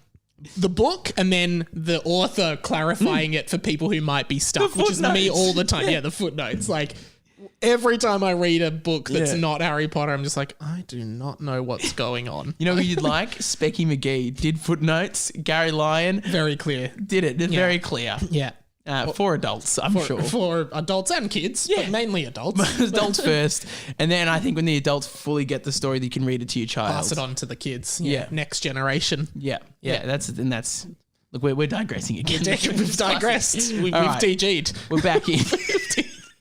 the book and then the author clarifying it for people who might be stuck, which is me all the time. Yeah, the footnotes. Like, every time I read a book that's not Harry Potter, I'm just like, I do not know what's going on.
You know who you'd like? Specky McGee did footnotes. Gary Lyon.
Very clear.
Did it. Very clear.
Yeah.
For adults, I'm sure.
For adults and kids, but mainly adults.
Adults first. And then I think when the adults fully get the story, you can read it to your child.
Pass it on to the kids. Yeah. Next generation.
Yeah. That's look, we're digressing again.
We've digressed. We've DG'd.
We're back in.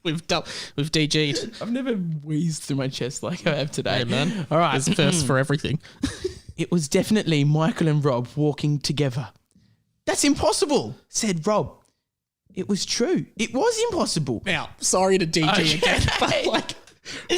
We've DG'd.
I've never wheezed through my chest like I have today.
Hey, man.
All right.
There's first for everything.
It was definitely Michael and Rob walking together. That's impossible, said Rob. It was true. It was impossible.
Now, sorry to DG again, but like,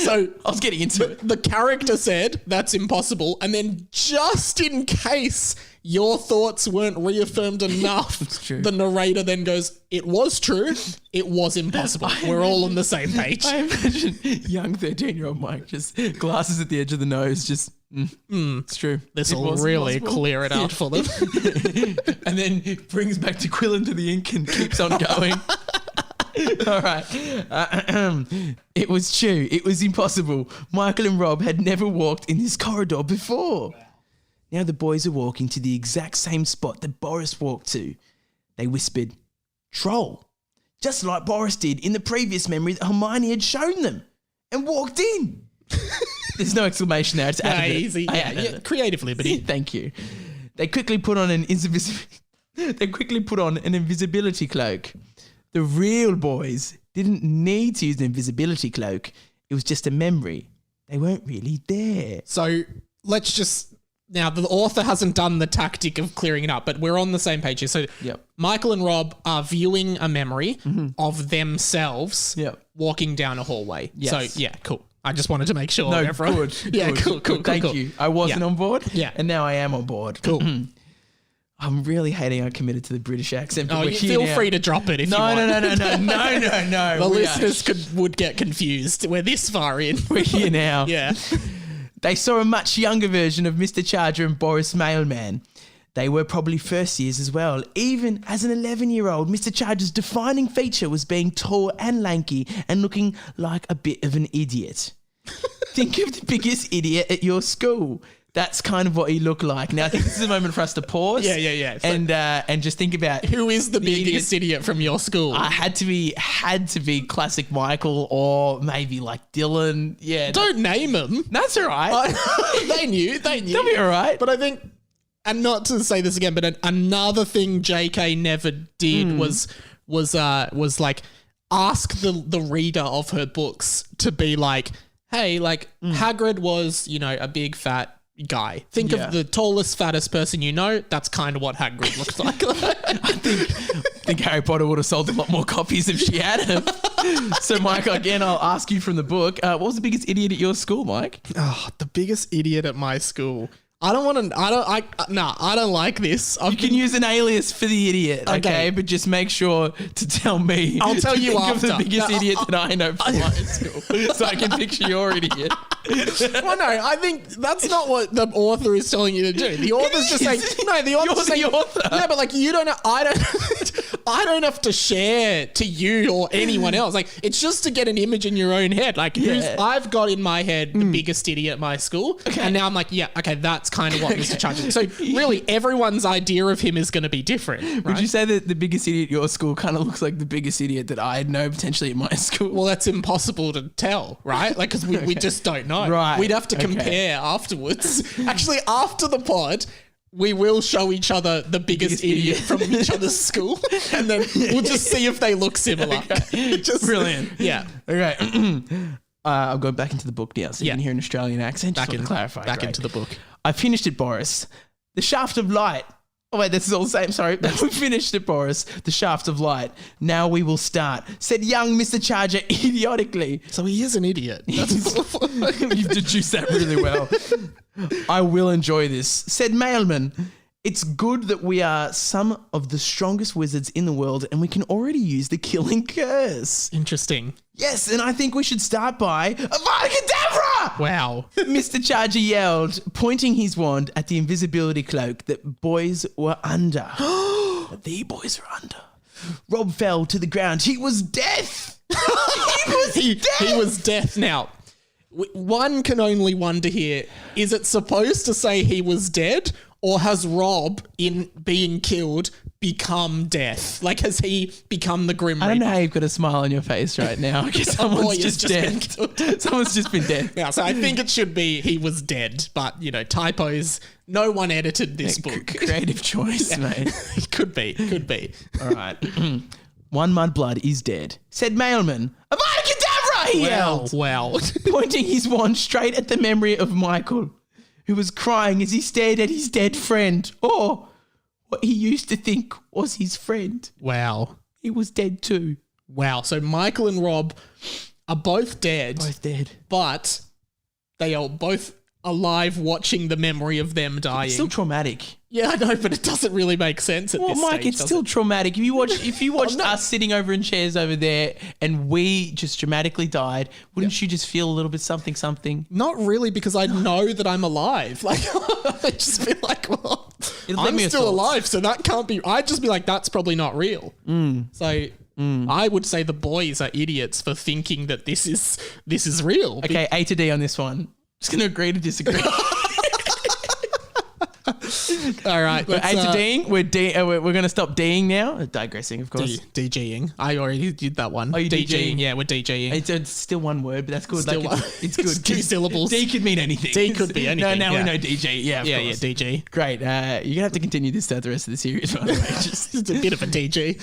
so
I was getting into it.
The character said that's impossible, and then just in case your thoughts weren't reaffirmed enough, the narrator then goes, "It was true. It was impossible." We're all on the same page.
I imagine young 13-year-old Mike just glasses at the edge of the nose, just. It's true.
This will really clear it out for them.
And then brings back to Quillen to the ink and keeps on going. All right. It was true. It was impossible. Michael and Rob had never walked in this corridor before. Now the boys are walking to the exact same spot that Boris walked to. They whispered, "Troll," just like Boris did in the previous memory that Hermione had shown them, and walked in. There's no exclamation there. It's
easy. Yeah, creative liberty.
Thank you. They quickly put on an invisibility cloak. The real boys didn't need to use an invisibility cloak. It was just a memory. They weren't really there.
So let's just... Now, the author hasn't done the tactic of clearing it up, but we're on the same page here. So Michael and Rob are viewing a memory of themselves walking down a hallway.
Yes.
So, yeah, cool. I just wanted to make sure.
No, good.
Yeah,
good.
Cool.
Thank you. I wasn't on board.
Yeah.
And now I am on board.
Cool.
I'm really hating I committed to the British accent.
Oh, feel free to drop it if you want.
No.
The listeners would get confused. We're this far in.
We're here now.
Yeah.
They saw a much younger version of Mr. Charger and Boris Mailman. They were probably first years as well. Even as an 11-year-old, Mr. Charger's defining feature was being tall and lanky and looking like a bit of an idiot. Think of the biggest idiot at your school. That's kind of what he looked like. Now, I think this is a moment for us to pause.
Yeah. So
and just think about
who is the biggest idiot from your school?
Had to be classic Michael or maybe like Dylan. Yeah.
Don't name him.
That's all right.
They knew.
They'll be all right.
But I think, and not to say this again, but another thing JK never did was like ask the reader of her books to be like, hey, like Hagrid was, a big fat guy. Think of the tallest, fattest person you know. That's kind of what Hagrid looks like.
I think Harry Potter would have sold a lot more copies if she had him. So, Mike, again, I'll ask you from the book. What was the biggest idiot at your school, Mike?
Oh, the biggest idiot at my school. I don't like this.
You can use an alias for the idiot, okay? But just make sure to tell me.
I'll tell you after.
Of the biggest idiot that I know from my school, so I can picture your idiot.
Well, no, I think that's not what the author is telling you to do. The author's just saying, no, the author's saying, author. Yeah, but like you don't know, I don't have to share to you or anyone else. Like it's just to get an image in your own head. Like I've got in my head the biggest idiot at my school, and now I'm like, that's kind of what Mr. Charger is. So really, everyone's idea of him is going to be different. Right?
Would you say that the biggest idiot at your school kind of looks like the biggest idiot that I know potentially at my school?
Well, that's impossible to tell, right? Like because we just don't know.
Right.
We'd have to compare afterwards. Actually, after the pod, we will show each other the biggest idiot from each other's school, and then we'll just see if they look similar.
Okay.
Brilliant. Yeah.
Okay. I'm going back into the book now, so you can hear an Australian accent. Back
into the book.
I finished it, Boris. The Shaft of Light. Oh, wait, this is all the same. Sorry. We finished it, Boris. The Shaft of Light. Now we will start, said young Mr. Charger idiotically.
So he is an idiot.
You've deduced that really well. I will enjoy this, said Mailman. It's good that we are some of the strongest wizards in the world and we can already use the killing curse.
Interesting.
Yes, and I think we should start by Abracadabra!
Wow.
Mr. Charger yelled, pointing his wand at the invisibility cloak that boys were under. The boys were under. Rob fell to the ground. He was death. He
was death. Now, one can only wonder here, is it supposed to say he was dead? Or has Rob, in being killed, become death? Like, has he become the Grim Reaper?
I don't know how you've got a smile on your face right now because someone's just dead. Someone's just been dead.
Yeah, so I think it should be he was dead, but, typos. No one edited this book.
Creative choice, mate.
It could be.
All right. One mudblood is dead, said Mailman. Abracadabra, he yelled.
Wow.
Pointing his wand straight at the memory of Michael, who was crying as he stared at his dead friend, or what he used to think was his friend.
Wow.
He was dead too.
Wow. So Michael and Rob are both dead. But they are both alive watching the memory of them dying.
It's still traumatic.
Yeah, I know, but it doesn't really make sense at this stage.
Well, Mike, it's still traumatic. If you watched us sitting over in chairs over there and we just dramatically died, wouldn't you just feel a little bit something?
Not really, because I know that I'm alive. Like, I'd just be like, well, I'm still alive, so that can't be. I'd just be like, that's probably not real. So I would say the boys are idiots for thinking that this is real.
Okay, A to D on this one. Just going to agree to disagree.
All right.
We're A to D'ing. We're going to stop D'ing now. Digressing, of course.
DGing. I already did that one.
Oh, you
DGing? Yeah, we're DGing.
It's still one word, but that's good. It's good.
It's 2 syllables.
D could mean anything.
D could be anything.
No, we know DG. Yeah, of course.
Yeah, DG.
Great. You're going to have to continue this throughout the rest of the series, by the way.
Just a bit of a DG.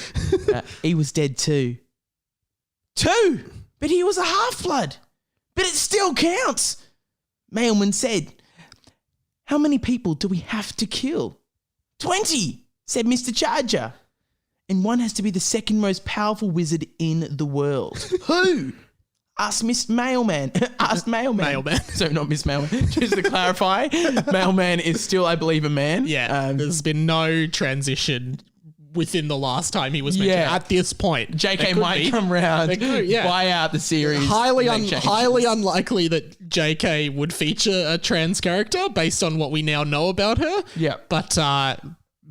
He was dead too. But he was a half-blood. But it still counts. Mailman said, how many people do we have to kill? 20, said Mr. Charger. And one has to be the second most powerful wizard in the world. Who? Asked Miss Mailman.
Mailman.
Sorry, not Miss Mailman. Just to clarify, Mailman is still, I believe, a man.
Yeah, there's been no transition within the last time he was mentioned at this point.
JK might come around, buy out the series.
Highly unlikely that JK would feature a trans character based on what we now know about her.
Yeah.
But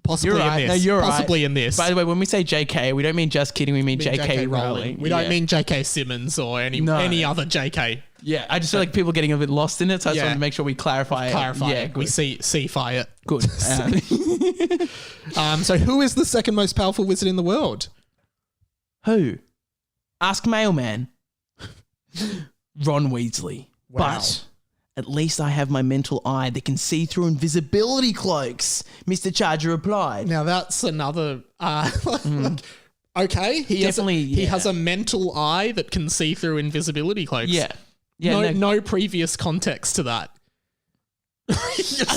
Possibly
You're right.
in
No,
this.
you're right.
Possibly in this.
By the way, when we say JK, we don't mean just kidding. We mean JK Rowling.
We don't mean J.K. Simmons or any other J.K.
Yeah, I just feel like people are getting a bit lost in it, so I just wanted to make sure we clarify it. Yeah,
it. We see-fi it.
Good.
So who is the second most powerful wizard in the world?
Who? Ask Mailman. Ron Weasley.
Wow.
But at least I have my mental eye that can see through invisibility cloaks, Mr. Charger replied.
Now that's another... okay, he has a mental eye that can see through invisibility cloaks.
Yeah.
No previous context to that.
I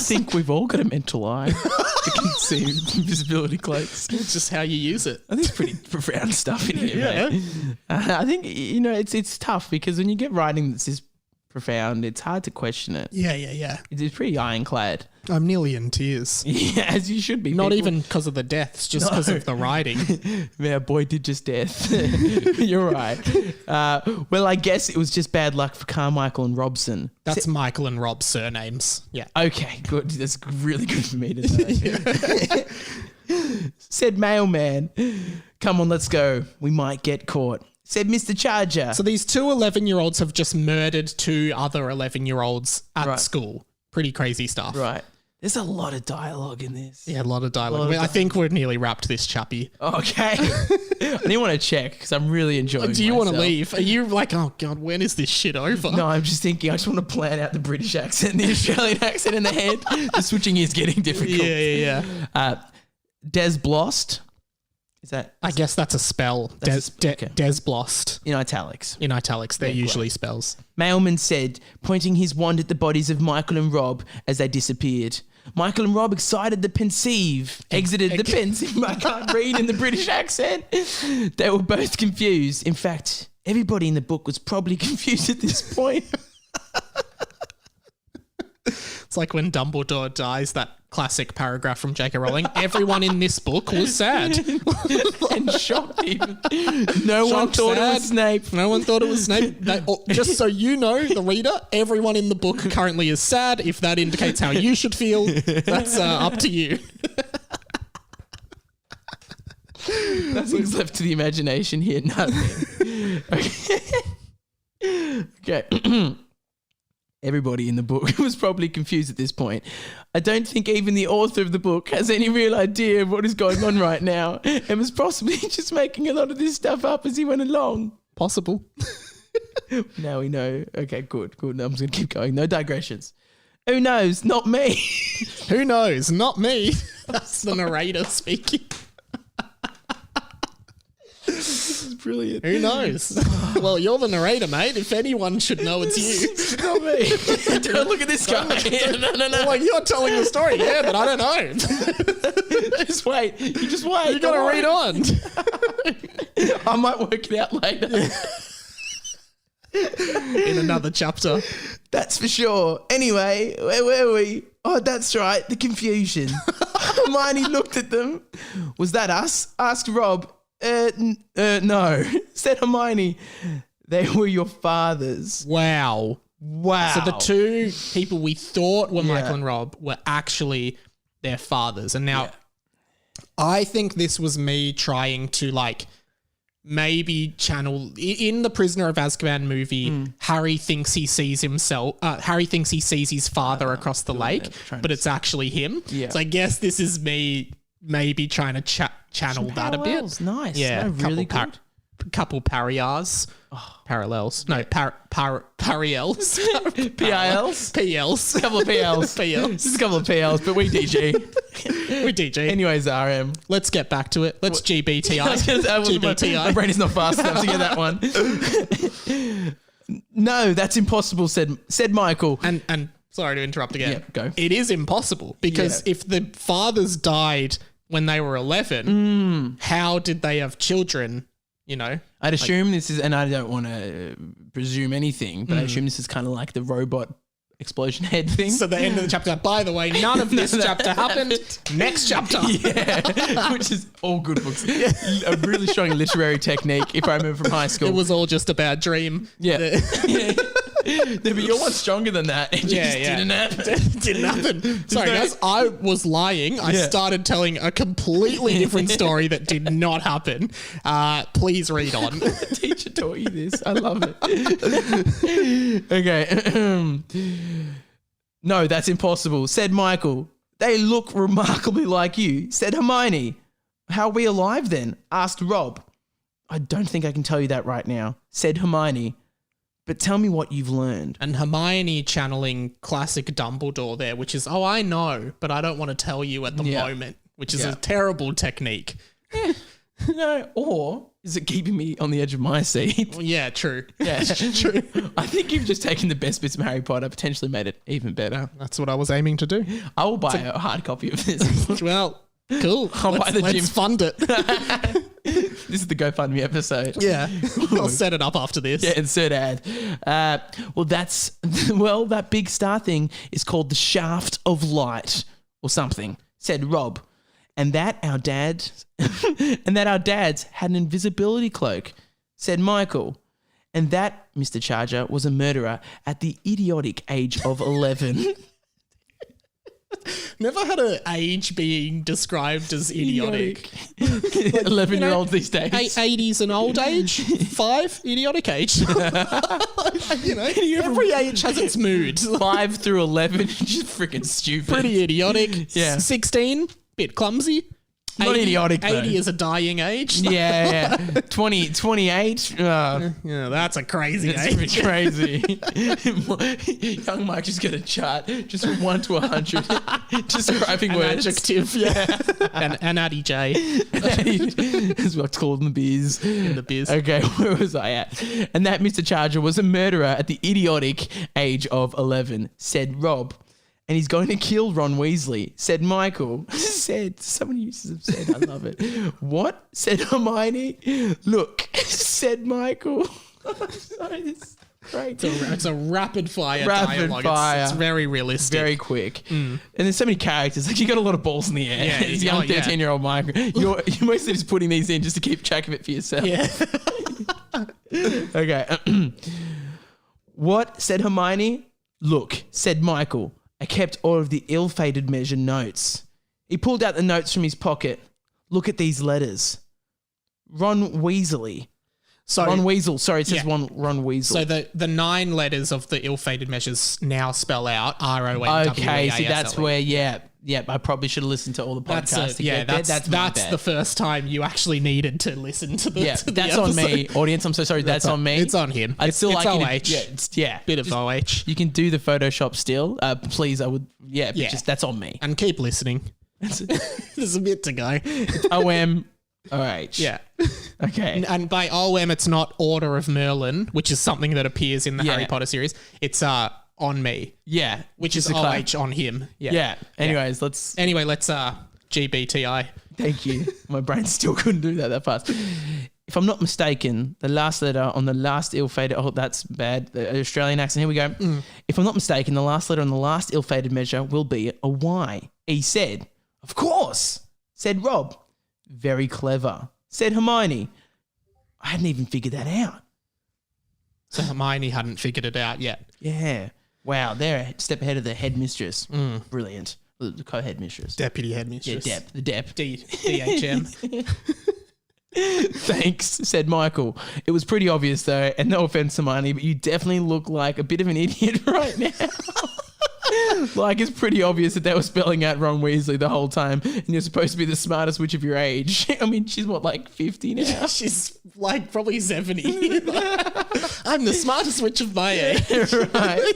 think we've all got a mental eye that can see invisibility cloaks.
It's just how you use it.
I think it's pretty profound stuff in here, mate. I think, it's tough because when you get writing that's this profound, it's hard to question it.
Yeah.
It's pretty ironclad.
I'm nearly in tears.
Yeah, as you should be.
Not even because of the deaths, just because of the writing.
Yeah, boy did just death. You're right. Well, I guess it was just bad luck for Carmichael and Robson.
That's Michael and Rob's surnames. Yeah.
Okay, good. That's really good for me to know. Said Mailman, come on, let's go. We might get caught. Said Mr. Charger.
So these two 11-year-olds have just murdered two other 11-year-olds at school. Pretty crazy stuff.
Right. There's a lot of dialogue in this.
Yeah, a lot of dialogue. I think we're nearly wrapped this, Chappie.
Okay. I didn't want to check because I'm really enjoying
Do you
myself.
want to leave? Are you like, oh God, when is this shit over?
No, I'm just thinking I just want to plan out the British accent and the Australian accent in the head. The switching is getting difficult.
Yeah.
Des Blost. Is that?
I guess that's a spell.
Okay.
Des Blost.
In italics.
In italics. They're usually spells.
Mailman said, pointing his wand at the bodies of Michael and Rob as they disappeared. Michael and Rob, excited the pensive, exited the pensive. I can't read in the British accent. They were both confused. In fact, everybody in the book was probably confused at this point.
It's like when Dumbledore dies, that classic paragraph from J.K. Rowling. Everyone in this book was sad.
And shocked even. No one thought it was Snape.
No one thought it was Snape. Just so you know, the reader, everyone in the book currently is sad. If that indicates how you should feel, that's up to you.
Nothing's left to the imagination here. Nothing. Okay. Everybody in the book was probably confused at this point. I don't think even the author of the book has any real idea of what is going on right now and was possibly just making a lot of this stuff up as he went along.
Possible.
Now we know. Okay, good. No, I'm just going to keep going. No digressions. Who knows? Not me.
Who knows? Not me. That's the narrator speaking.
This is brilliant.
Who knows? Well, you're the narrator, mate. If anyone should know, it's you.
It's not me. Don't look at this guy. No.
Like, you're telling the story, yeah, but I don't know.
Just wait. You just wait.
You got to read on.
I might work it out later.
In another chapter.
That's for sure. Anyway, where were we? Oh, that's right. The confusion. Hermione looked at them. Was that us? Asked Rob. No, said Hermione. They were your fathers.
Wow. So the two people we thought were Michael and Rob were actually their fathers. And now I think this was me trying to maybe channel in the Prisoner of Azkaban movie. Harry thinks he sees himself. Harry thinks he sees his father across the lake, but it's actually him. Yeah. So I guess this is me maybe trying to channel that a bit.
Nice.
Yeah,
no, really good.
Couple parallels. Parallels. No, parallels.
PILs?
PLs.
A couple of PLs. Just a couple of PLs, but we DG.
We DG.
Anyways, RM.
Let's get back to it. Let's GBTI.
GBTI. My brain is not fast enough to get that one. No, that's impossible, said Michael.
And sorry to interrupt again.
Yeah, go.
It is impossible because if the fathers died when they were 11, how did they have children?
I'd assume this is, and I don't want to presume anything, but I assume this is kind of like the robot explosion head thing.
So the end of the chapter, by the way, none of this chapter happened. Next chapter.
Yeah, which is all good books. A really strong literary technique, if I remember from high school.
It was all just a bad dream.
Yeah. No, but you're one stronger than that. It just didn't happen.
Didn't happen. Sorry, guys. I was lying. I started telling a completely different story that did not happen. Please read on.
The teacher taught you this. I love it. Okay. No, that's impossible, said Michael. They look remarkably like you, said Hermione. How are we alive then? Asked Rob. I don't think I can tell you that right now, said Hermione. But tell me what you've learned.
And Hermione channeling classic Dumbledore there, which is, oh, I know, but I don't want to tell you at the moment, which is a terrible technique.
No, or is it keeping me on the edge of my seat?
Well, yeah, true.
Yeah, true. I think you've just taken the best bits of Harry Potter, potentially made it even better.
That's what I was aiming to do.
I will buy a hard copy of this.
Well, cool.
Let's
fund it.
This is the GoFundMe episode.
Yeah. I'll set it up after this.
Yeah, insert ad. That big star thing is called the Shaft of Light or something, said Rob. And that our dads had an invisibility cloak, said Michael. And that, Mr. Charger, was a murderer at the idiotic age of 11.
Never had an age being described as idiotic.
11-year-olds these days.
80s and old age. 5, idiotic age. Every age has its mood.
5 through 11, just freaking stupid.
Pretty idiotic.
Yeah.
16, bit clumsy.
Not
80,
idiotic, though.
80 is a dying age.
Yeah. 28.
Yeah, that's a crazy age.
It's crazy. Young Mike just got a chart just from 1 to 100 describing words.
Adjective, yeah. and Addy J.
As what's called in the biz.
In the biz.
Okay, where was I at? And that Mr. Charger was a murderer at the idiotic age of 11, said Rob. And he's going to kill Ron Weasley, said Michael. Someone uses have said, I love it. What? Said Hermione. Look, said Michael. Sorry, this is great.
It's a rapid fire dialogue. It's very realistic.
Very quick. And there's so many characters. Like, you got a lot of balls in the air.
Yeah,
He's young 13-year-old Michael. You're mostly just putting these in just to keep track of it for yourself.
Yeah.
Okay. What? Said Hermione. Look, said Michael. I kept all of the ill-fated measure notes. He pulled out the notes from his pocket. Look at these letters. Ron Weasley. Ron Weasel. Sorry, it says Ron Weasel.
So the 9 letters of the ill-fated measures now spell out RONWEASLE.
Okay, so that's where, I probably should have listened to all the podcasts.
That's the first time you actually needed to listen to the to
that's
the
on
episode.
me. Audience, I'm so sorry. That's on me.
It's on him.
I'd still
it's
like
OH. Bit of OH.
You can do the Photoshop still. Please, I would. Yeah, but just that's on me.
And keep listening. There's a bit to go.
OM. OH.
Yeah.
Okay.
And by OM, it's not Order of Merlin, which is something that appears in the Harry Potter series. It's on me.
Yeah.
Which is OH on him.
Yeah. Anyways, let's
GBTI.
Thank you. My brain still couldn't do that fast. If I'm not mistaken, the last letter on the last ill-fated... Oh, that's bad. The Australian accent. Here we go. If I'm not mistaken, the last letter on the last ill-fated measure will be a Y. He said, of course, said Rob. Very clever, said Hermione. I hadn't even figured that out.
So Hermione hadn't figured it out yet.
Yeah. Wow, they're a step ahead of the headmistress. Brilliant. The co-headmistress.
Deputy headmistress.
Yeah, the Dep.
DHM.
Thanks, said Michael. It was pretty obvious though, and no offense, Hermione, but you definitely look like a bit of an idiot right now. Like, it's pretty obvious that they were spelling out Ron Weasley the whole time, and you're supposed to be the smartest witch of your age. I mean, she's what, like 50 now?
She's like probably 70. I'm the smartest witch of my age.
Right.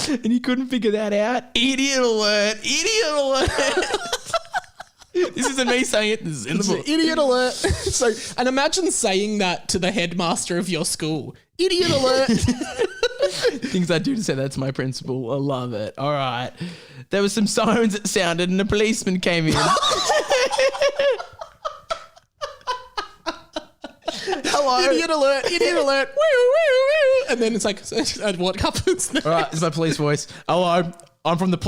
And you couldn't figure that out? Idiot alert! Idiot alert! This isn't me saying it. This is in the book.
Idiot alert. So, and imagine saying that to the headmaster of your school. Idiot alert.
Things I do to say that to my principal. I love it. All right. There were some sirens that sounded and a policeman came in. Hello.
Idiot alert. Idiot alert. Woo, woo, woo. And then it's like, and what happens next?
All right. This is my police voice. Hello. I'm from the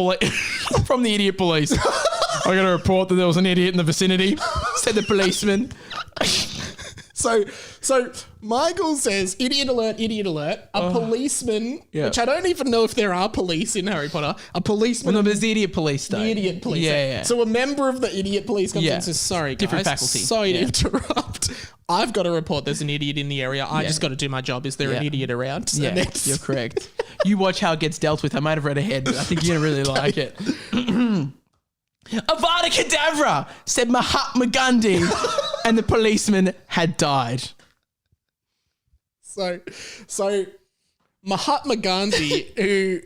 from the idiot police. I got a report that there was an idiot in the vicinity, said the policeman.
So Michael says, idiot alert, a policeman, which I don't even know if there are police in Harry Potter, a policeman.
Well, no, there's the idiot police though.
The idiot police.
Yeah.
So a member of the idiot police comes in and says, sorry guys,
different faculty.
Sorry to interrupt. I've got to report there's an idiot in the area. I just got to do my job. Is there an idiot around? So
You're correct. You watch how it gets dealt with. I might have read ahead, but I think you're going to really like it. Avada Kedavra, said Mahatma Gandhi, and the policeman had died.
So Mahatma Gandhi, who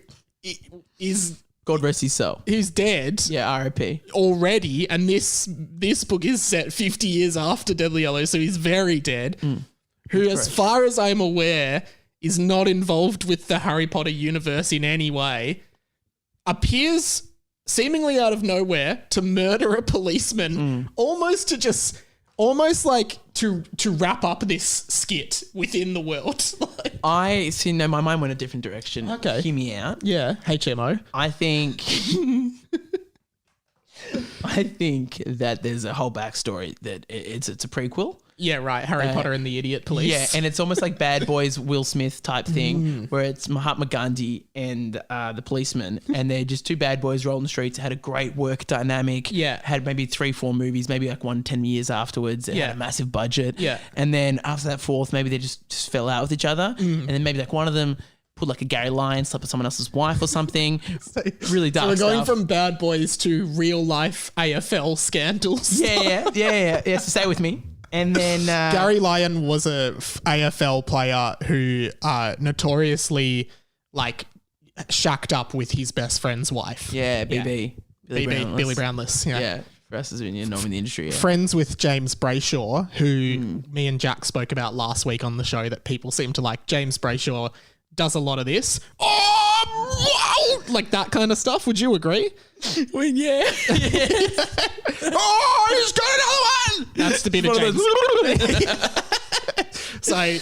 is...
God rest his soul.
Who's dead.
Yeah, R.I.P.
already, and this book is set 50 years after Deadly Yellow, so he's very dead. Who, as far as I'm aware, is not involved with the Harry Potter universe in any way, appears seemingly out of nowhere to murder a policeman, almost like to wrap up this skit within the world.
I see. No, my mind went a different direction.
Okay.
Hear me out.
Yeah, HMO.
I think that there's a whole backstory that it's a prequel.
Yeah, right. Harry Potter and the Idiot Police.
Yeah, and it's almost like Bad Boys, Will Smith type thing, where it's Mahatma Gandhi and the policeman, and they're just two bad boys rolling the streets. Had a great work dynamic.
Yeah.
Had maybe 3-4 movies, maybe like 10 years afterwards. It had a massive budget.
Yeah.
And then after that fourth, maybe they just fell out with each other, and then maybe like one of them put like a Gary Lyon, slept with someone else's wife or something. Really dark
So we're going
stuff.
from Bad Boys to real life AFL scandals.
Yeah. So stay with me. And then
Gary Lyon was a AFL player who notoriously like shacked up with his best friend's wife.
Yeah, BB.
Billy Brownless.
Yeah. For us as we know in the industry. Yeah.
Friends with James Brayshaw, who me and Jack spoke about last week on the show that people seem to like. James Brayshaw does a lot of this. Oh, wow! Like that kind of stuff. Would you agree?
Well, yeah.
Oh, he's got another one! That's the bit of James. So,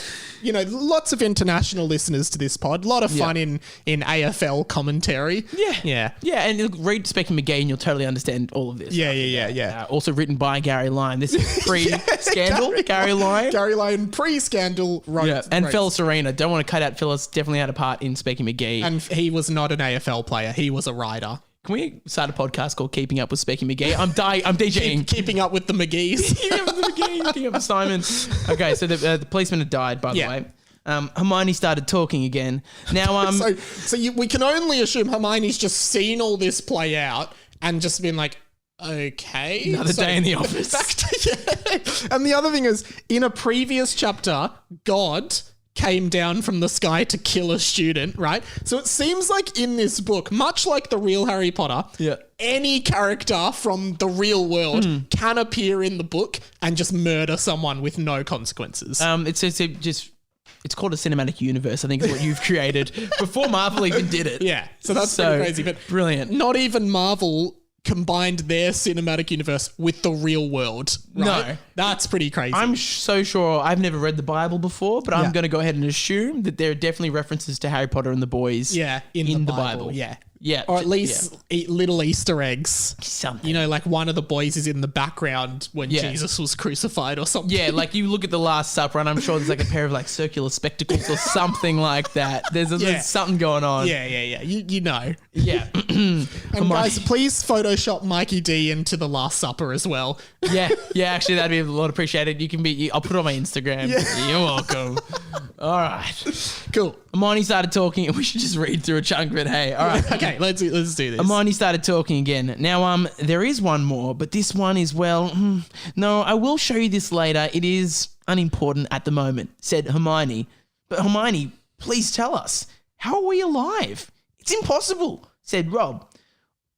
lots of international listeners to this pod. A lot of fun in AFL commentary.
Yeah. And look, read Specky McGee and you'll totally understand all of this.
Yeah.
Also written by Gary Lyon. This is pre-scandal. Gary Lyon.
Gary Lyon pre-scandal.
And Phyllis Arena. Don't want to cut out Phyllis. Definitely had a part in Specky McGee.
And he was not an AFL player. He was a writer.
Can we start a podcast called Keeping Up with Specky McGee? I'm DJing.
Keeping up with the McGees.
Keeping up with Simon. Okay, so the policeman had died, by the way. Hermione started talking again. Now,
we can only assume Hermione's just seen all this play out and just been like, okay.
Another day in the office.
And the other thing is, in a previous chapter, God came down from the sky to kill a student, right? So it seems like in this book, much like the real Harry Potter, any character from the real world can appear in the book and just murder someone with no consequences.
It's called a cinematic universe, I think is what you've created before Marvel even did it.
Yeah, so that's pretty crazy. But
brilliant.
Not even Marvel combined their cinematic universe with the real world, right?
No.
That's pretty crazy.
I'm so sure. I've never read the Bible before, but I'm going to go ahead and assume that there are definitely references to Harry Potter and the boys in the Bible. Yeah.
Or at least little Easter eggs.
Something.
Like one of the boys is in the background when Jesus was crucified or something.
Yeah, like you look at the Last Supper and I'm sure there's like a pair of like circular spectacles or something like that. There's something going on.
Yeah. You know.
Yeah.
And guys, please Photoshop Mikey D into the Last Supper as well.
Yeah, actually that'd be a lot appreciated. I'll put it on my Instagram. Yeah. You're welcome. All right.
Cool.
Hermione started talking and we should just read through a chunk of it. Hey, all right.
Okay, let's do this.
Hermione started talking again. Now, there is one more, but this one is, no, I will show you this later. It is unimportant at the moment, said Hermione. But Hermione, please tell us, how are we alive? It's impossible, said Rob.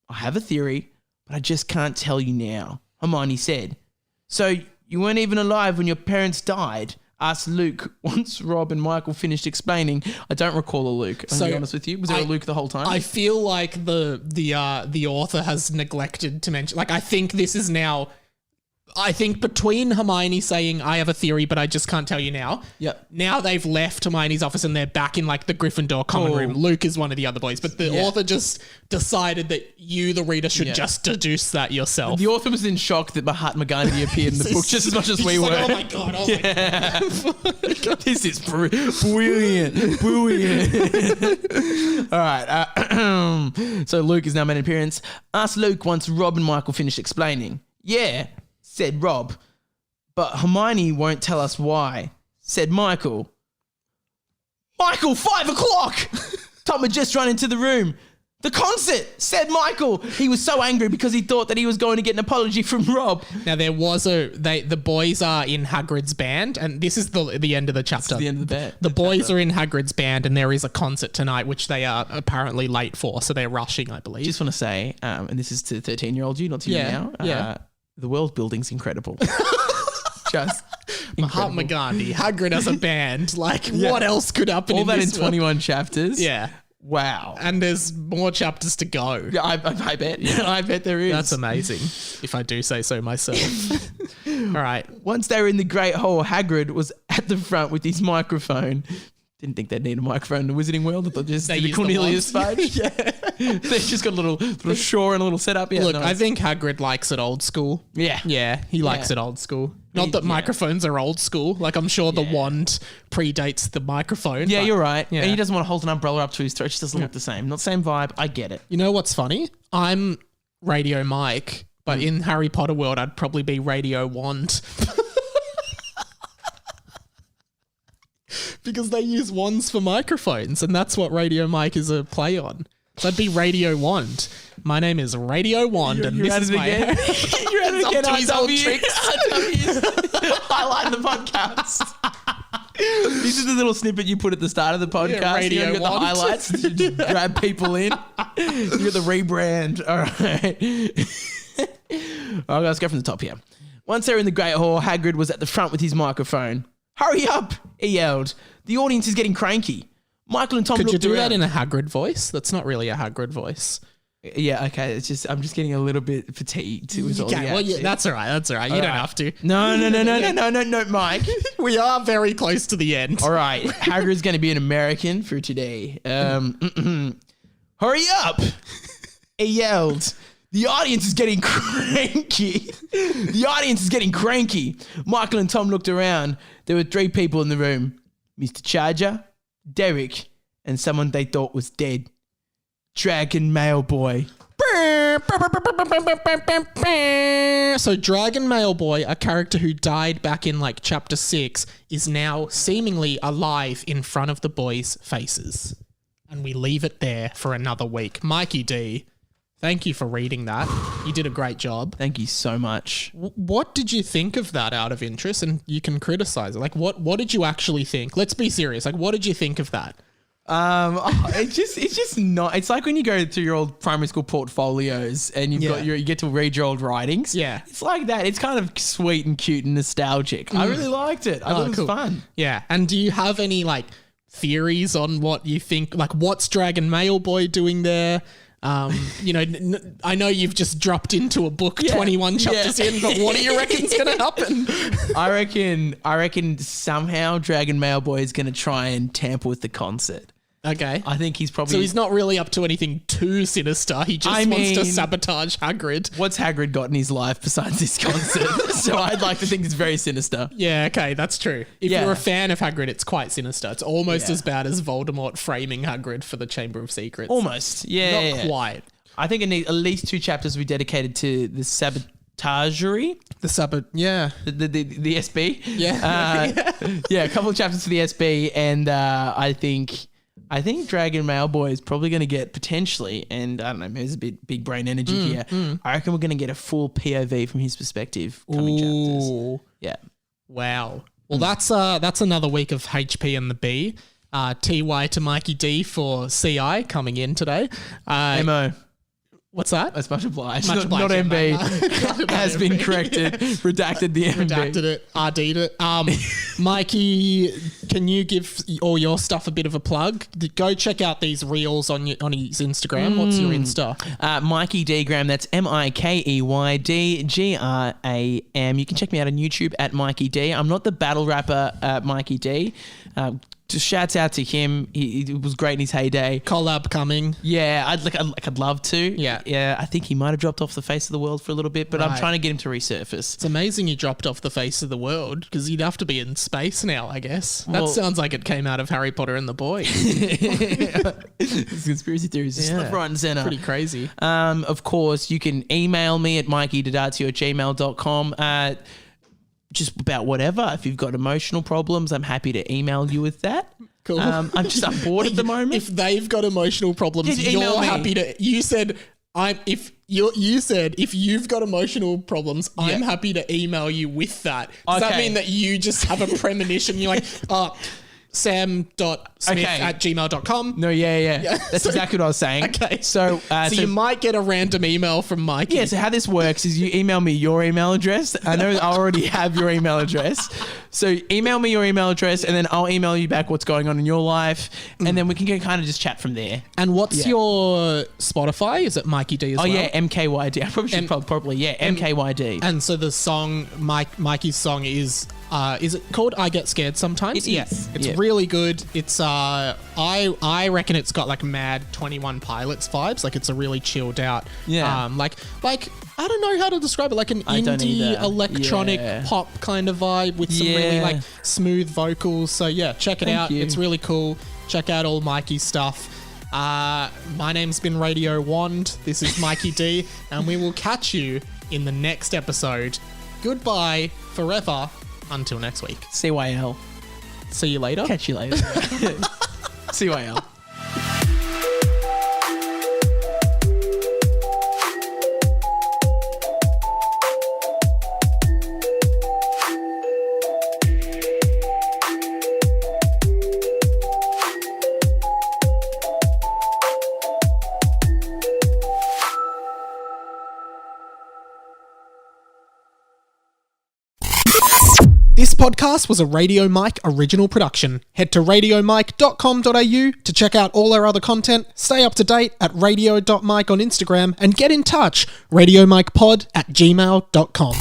I have a theory, but I just can't tell you now, Hermione said. So you weren't even alive when your parents died? Asked Luke once Rob and Michael finished explaining. I don't recall a Luke. I'll be honest with you. Was there a Luke the whole time?
I feel like the author has neglected to mention. Like, I think this is now I think between Hermione saying, I have a theory, but I just can't tell you now.
Yep.
Now they've left Hermione's office and they're back in like the Gryffindor common room. Luke is one of the other boys, but the author just decided that you, the reader, should just deduce that yourself.
The author was in shock that Mahatma Gandhi appeared in the book just as much as we were.
Like, oh my God, my God.
This is brilliant. All right. So Luke has now made an appearance. Asked Luke once Rob and Michael finished explaining. Yeah, said Rob. But Hermione won't tell us why, said Michael. Michael, 5 o'clock! Tom had just run into the room. The concert, said Michael. He was so angry because he thought that he was going to get an apology from Rob.
Now there was the boys are in Hagrid's band, and this is the end of the chapter.
The end of the band.
The boys are in Hagrid's band, and there is a concert tonight, which they are apparently late for, so they're rushing, I believe.
Just want to say, and this is to 13-year-old you, not to you now. The world building's incredible. Just
Mahatma Gandhi, Hagrid as a band. Like, what else could happen?
All that in
this
21 chapters.
Yeah.
Wow.
And there's more chapters to go.
Yeah, I bet. Yeah, I bet there is.
That's amazing, if I do say so myself. All right.
Once they were in the Great Hall, Hagrid was at the front with his microphone. Didn't think they'd need a microphone in the Wizarding World. I thought just the Cornelius fudge. Yeah. They've just got a little shore and a little setup. Yeah,
look, nice. I think Hagrid likes it old school.
Yeah.
Yeah, he likes it old school. Not that microphones are old school. Like, I'm sure the wand predates the microphone.
Yeah, you're right. Yeah. And he doesn't want to hold an umbrella up to his throat. It just doesn't look the same. Not the same vibe. I get it.
You know what's funny? I'm Radio Mike, but in Harry Potter world, I'd probably be Radio Wand. Because they use wands for microphones, and that's what Radio Mike is a play on. So I'd be Radio Wand. My name is Radio Wand, and this is my...
You're at it again. Highlight the podcast. This is the little snippet you put at the start of the podcast.
Yeah, Radio
you got the highlights to just grab people in. You got the rebrand. All right. All right, let's go from the top here. Once they were in the Great Hall, Hagrid was at the front with his microphone. Hurry up, he yelled. The audience is getting cranky. Michael and Tom looked around.
Could you do that in a Hagrid voice? That's not really a Hagrid voice.
Yeah, okay. It's just I'm just getting a little bit fatigued.
That's all right. That's all right. You don't have to.
No, Mike.
We are very close to the end.
All right. Hagrid's going to be an American for today. Hurry up, he yelled. The audience is getting cranky. Michael and Tom looked around. There were 3 people in the room. Mr. Charger, Derek, and someone they thought was dead. Dragon Mail Boy.
So Dragon Mail Boy, a character who died back in like chapter 6, is now seemingly alive in front of the boys' faces. And we leave it there for another week. Mikey D, thank you for reading that. You did a great job.
Thank you so much.
What did you think of that out of interest? And you can criticize it. Like, what did you actually think? Let's be serious. Like, what did you think of that?
It's just not. It's like when you go through your old primary school portfolios and you get to read your old writings.
Yeah,
it's like that. It's kind of sweet and cute and nostalgic. I really liked it. I thought it was fun.
Yeah, and do you have any like theories on what you think? Like, what's Dragon Mail Boy doing there? I know you've just dropped into a book 21 chapters in, but what do you reckon's going to happen?
I reckon somehow Dragon Mail Boy is going to try and tamper with the concert.
Okay.
I think he's probably...
So he's not really up to anything too sinister. He just wants to sabotage Hagrid.
What's Hagrid got in his life besides this concert? So I'd like to think it's very sinister.
Yeah, okay, that's true. If you're a fan of Hagrid, it's quite sinister. It's almost as bad as Voldemort framing Hagrid for the Chamber of Secrets.
Almost, yeah.
Not quite.
I think it needs at least 2 chapters to be dedicated to the sabotagery. The SB.
Yeah.
A couple of chapters for the SB, and I think Dragon Mail Boy is probably going to get potentially, and I don't know, maybe there's a bit big brain energy here. I reckon we're going to get a full POV from his perspective coming chapters. Yeah.
Wow. Well, that's another week of HP and the B. TY to Mikey D for CI coming in today.
MO.
What's that?
That's much obliged.
Much
Not
obliged,
MB.
yeah, mate.
Has been corrected. Redacted the MB.
Redacted it. RD'd it. Mikey, can you give all your stuff a bit of a plug? Go check out these reels on his Instagram. What's your Insta?
Mikey D Graham. That's MIKEYD GRAM. You can check me out on YouTube at Mikey D. I'm not the battle rapper Mikey D. Just shouts out to him. He was great in his heyday.
Collab coming.
Yeah, I'd love to.
Yeah.
I think he might have dropped off the face of the world for a little bit, but I'm
Right.
trying to get him to resurface.
It's amazing he dropped off the face of the world because he'd have to be in space now, I guess.
Well-
That sounds like it came out of Harry Potter and the Boy.
It's conspiracy theories just left, right, and center.
Pretty crazy.
Of course, you can email me at mikeydidatio@gmail.com. Just about whatever. If you've got emotional problems, I'm happy to email you with that.
Cool.
I'm bored at the moment.
If they've got emotional problems,
Just email
you're
me.
happy to. You said you said if you've got emotional problems, I'm happy to email you with that. Does that
Okay.
mean that you just have a premonition? You're like, sam.smith@gmail.com.
No, yeah. That's exactly what I was saying.
Okay.
So,
So you might get a random email from Mikey.
yeah, so how this works is you email me your email address. I know I already have your email address. So email me your email address and then I'll email you back what's going on in your life. And then we can kind of just chat from there.
And what's your Spotify? Is it Mikey D as well?
Oh, yeah, MKYD. I probably should probably, MKYD.
And so the song, Mikey's song is it called I Get Scared Sometimes?
It is.
It's
Yeah.
really good. It's I reckon it's got like mad 21 Pilots vibes. Like it's a really chilled out.
Yeah.
Like I don't know how to describe it. Like an
I don't
indie
either.
electronic
Yeah.
pop kind of vibe with some really
Yeah.
like smooth vocals. So yeah, check it
Thank
out.
you.
It's really cool. Check out all Mikey's stuff. My name's been Radio Wand. This is Mikey D, and we will catch you in the next episode. Goodbye forever until next week.
CYL.
See you later.
Catch you later. CYL.
This podcast was a Radio Mike original production. Head to radiomike.com.au to check out all our other content, stay up to date at radio.mike on Instagram, and get in touch, radiomikepod@gmail.com.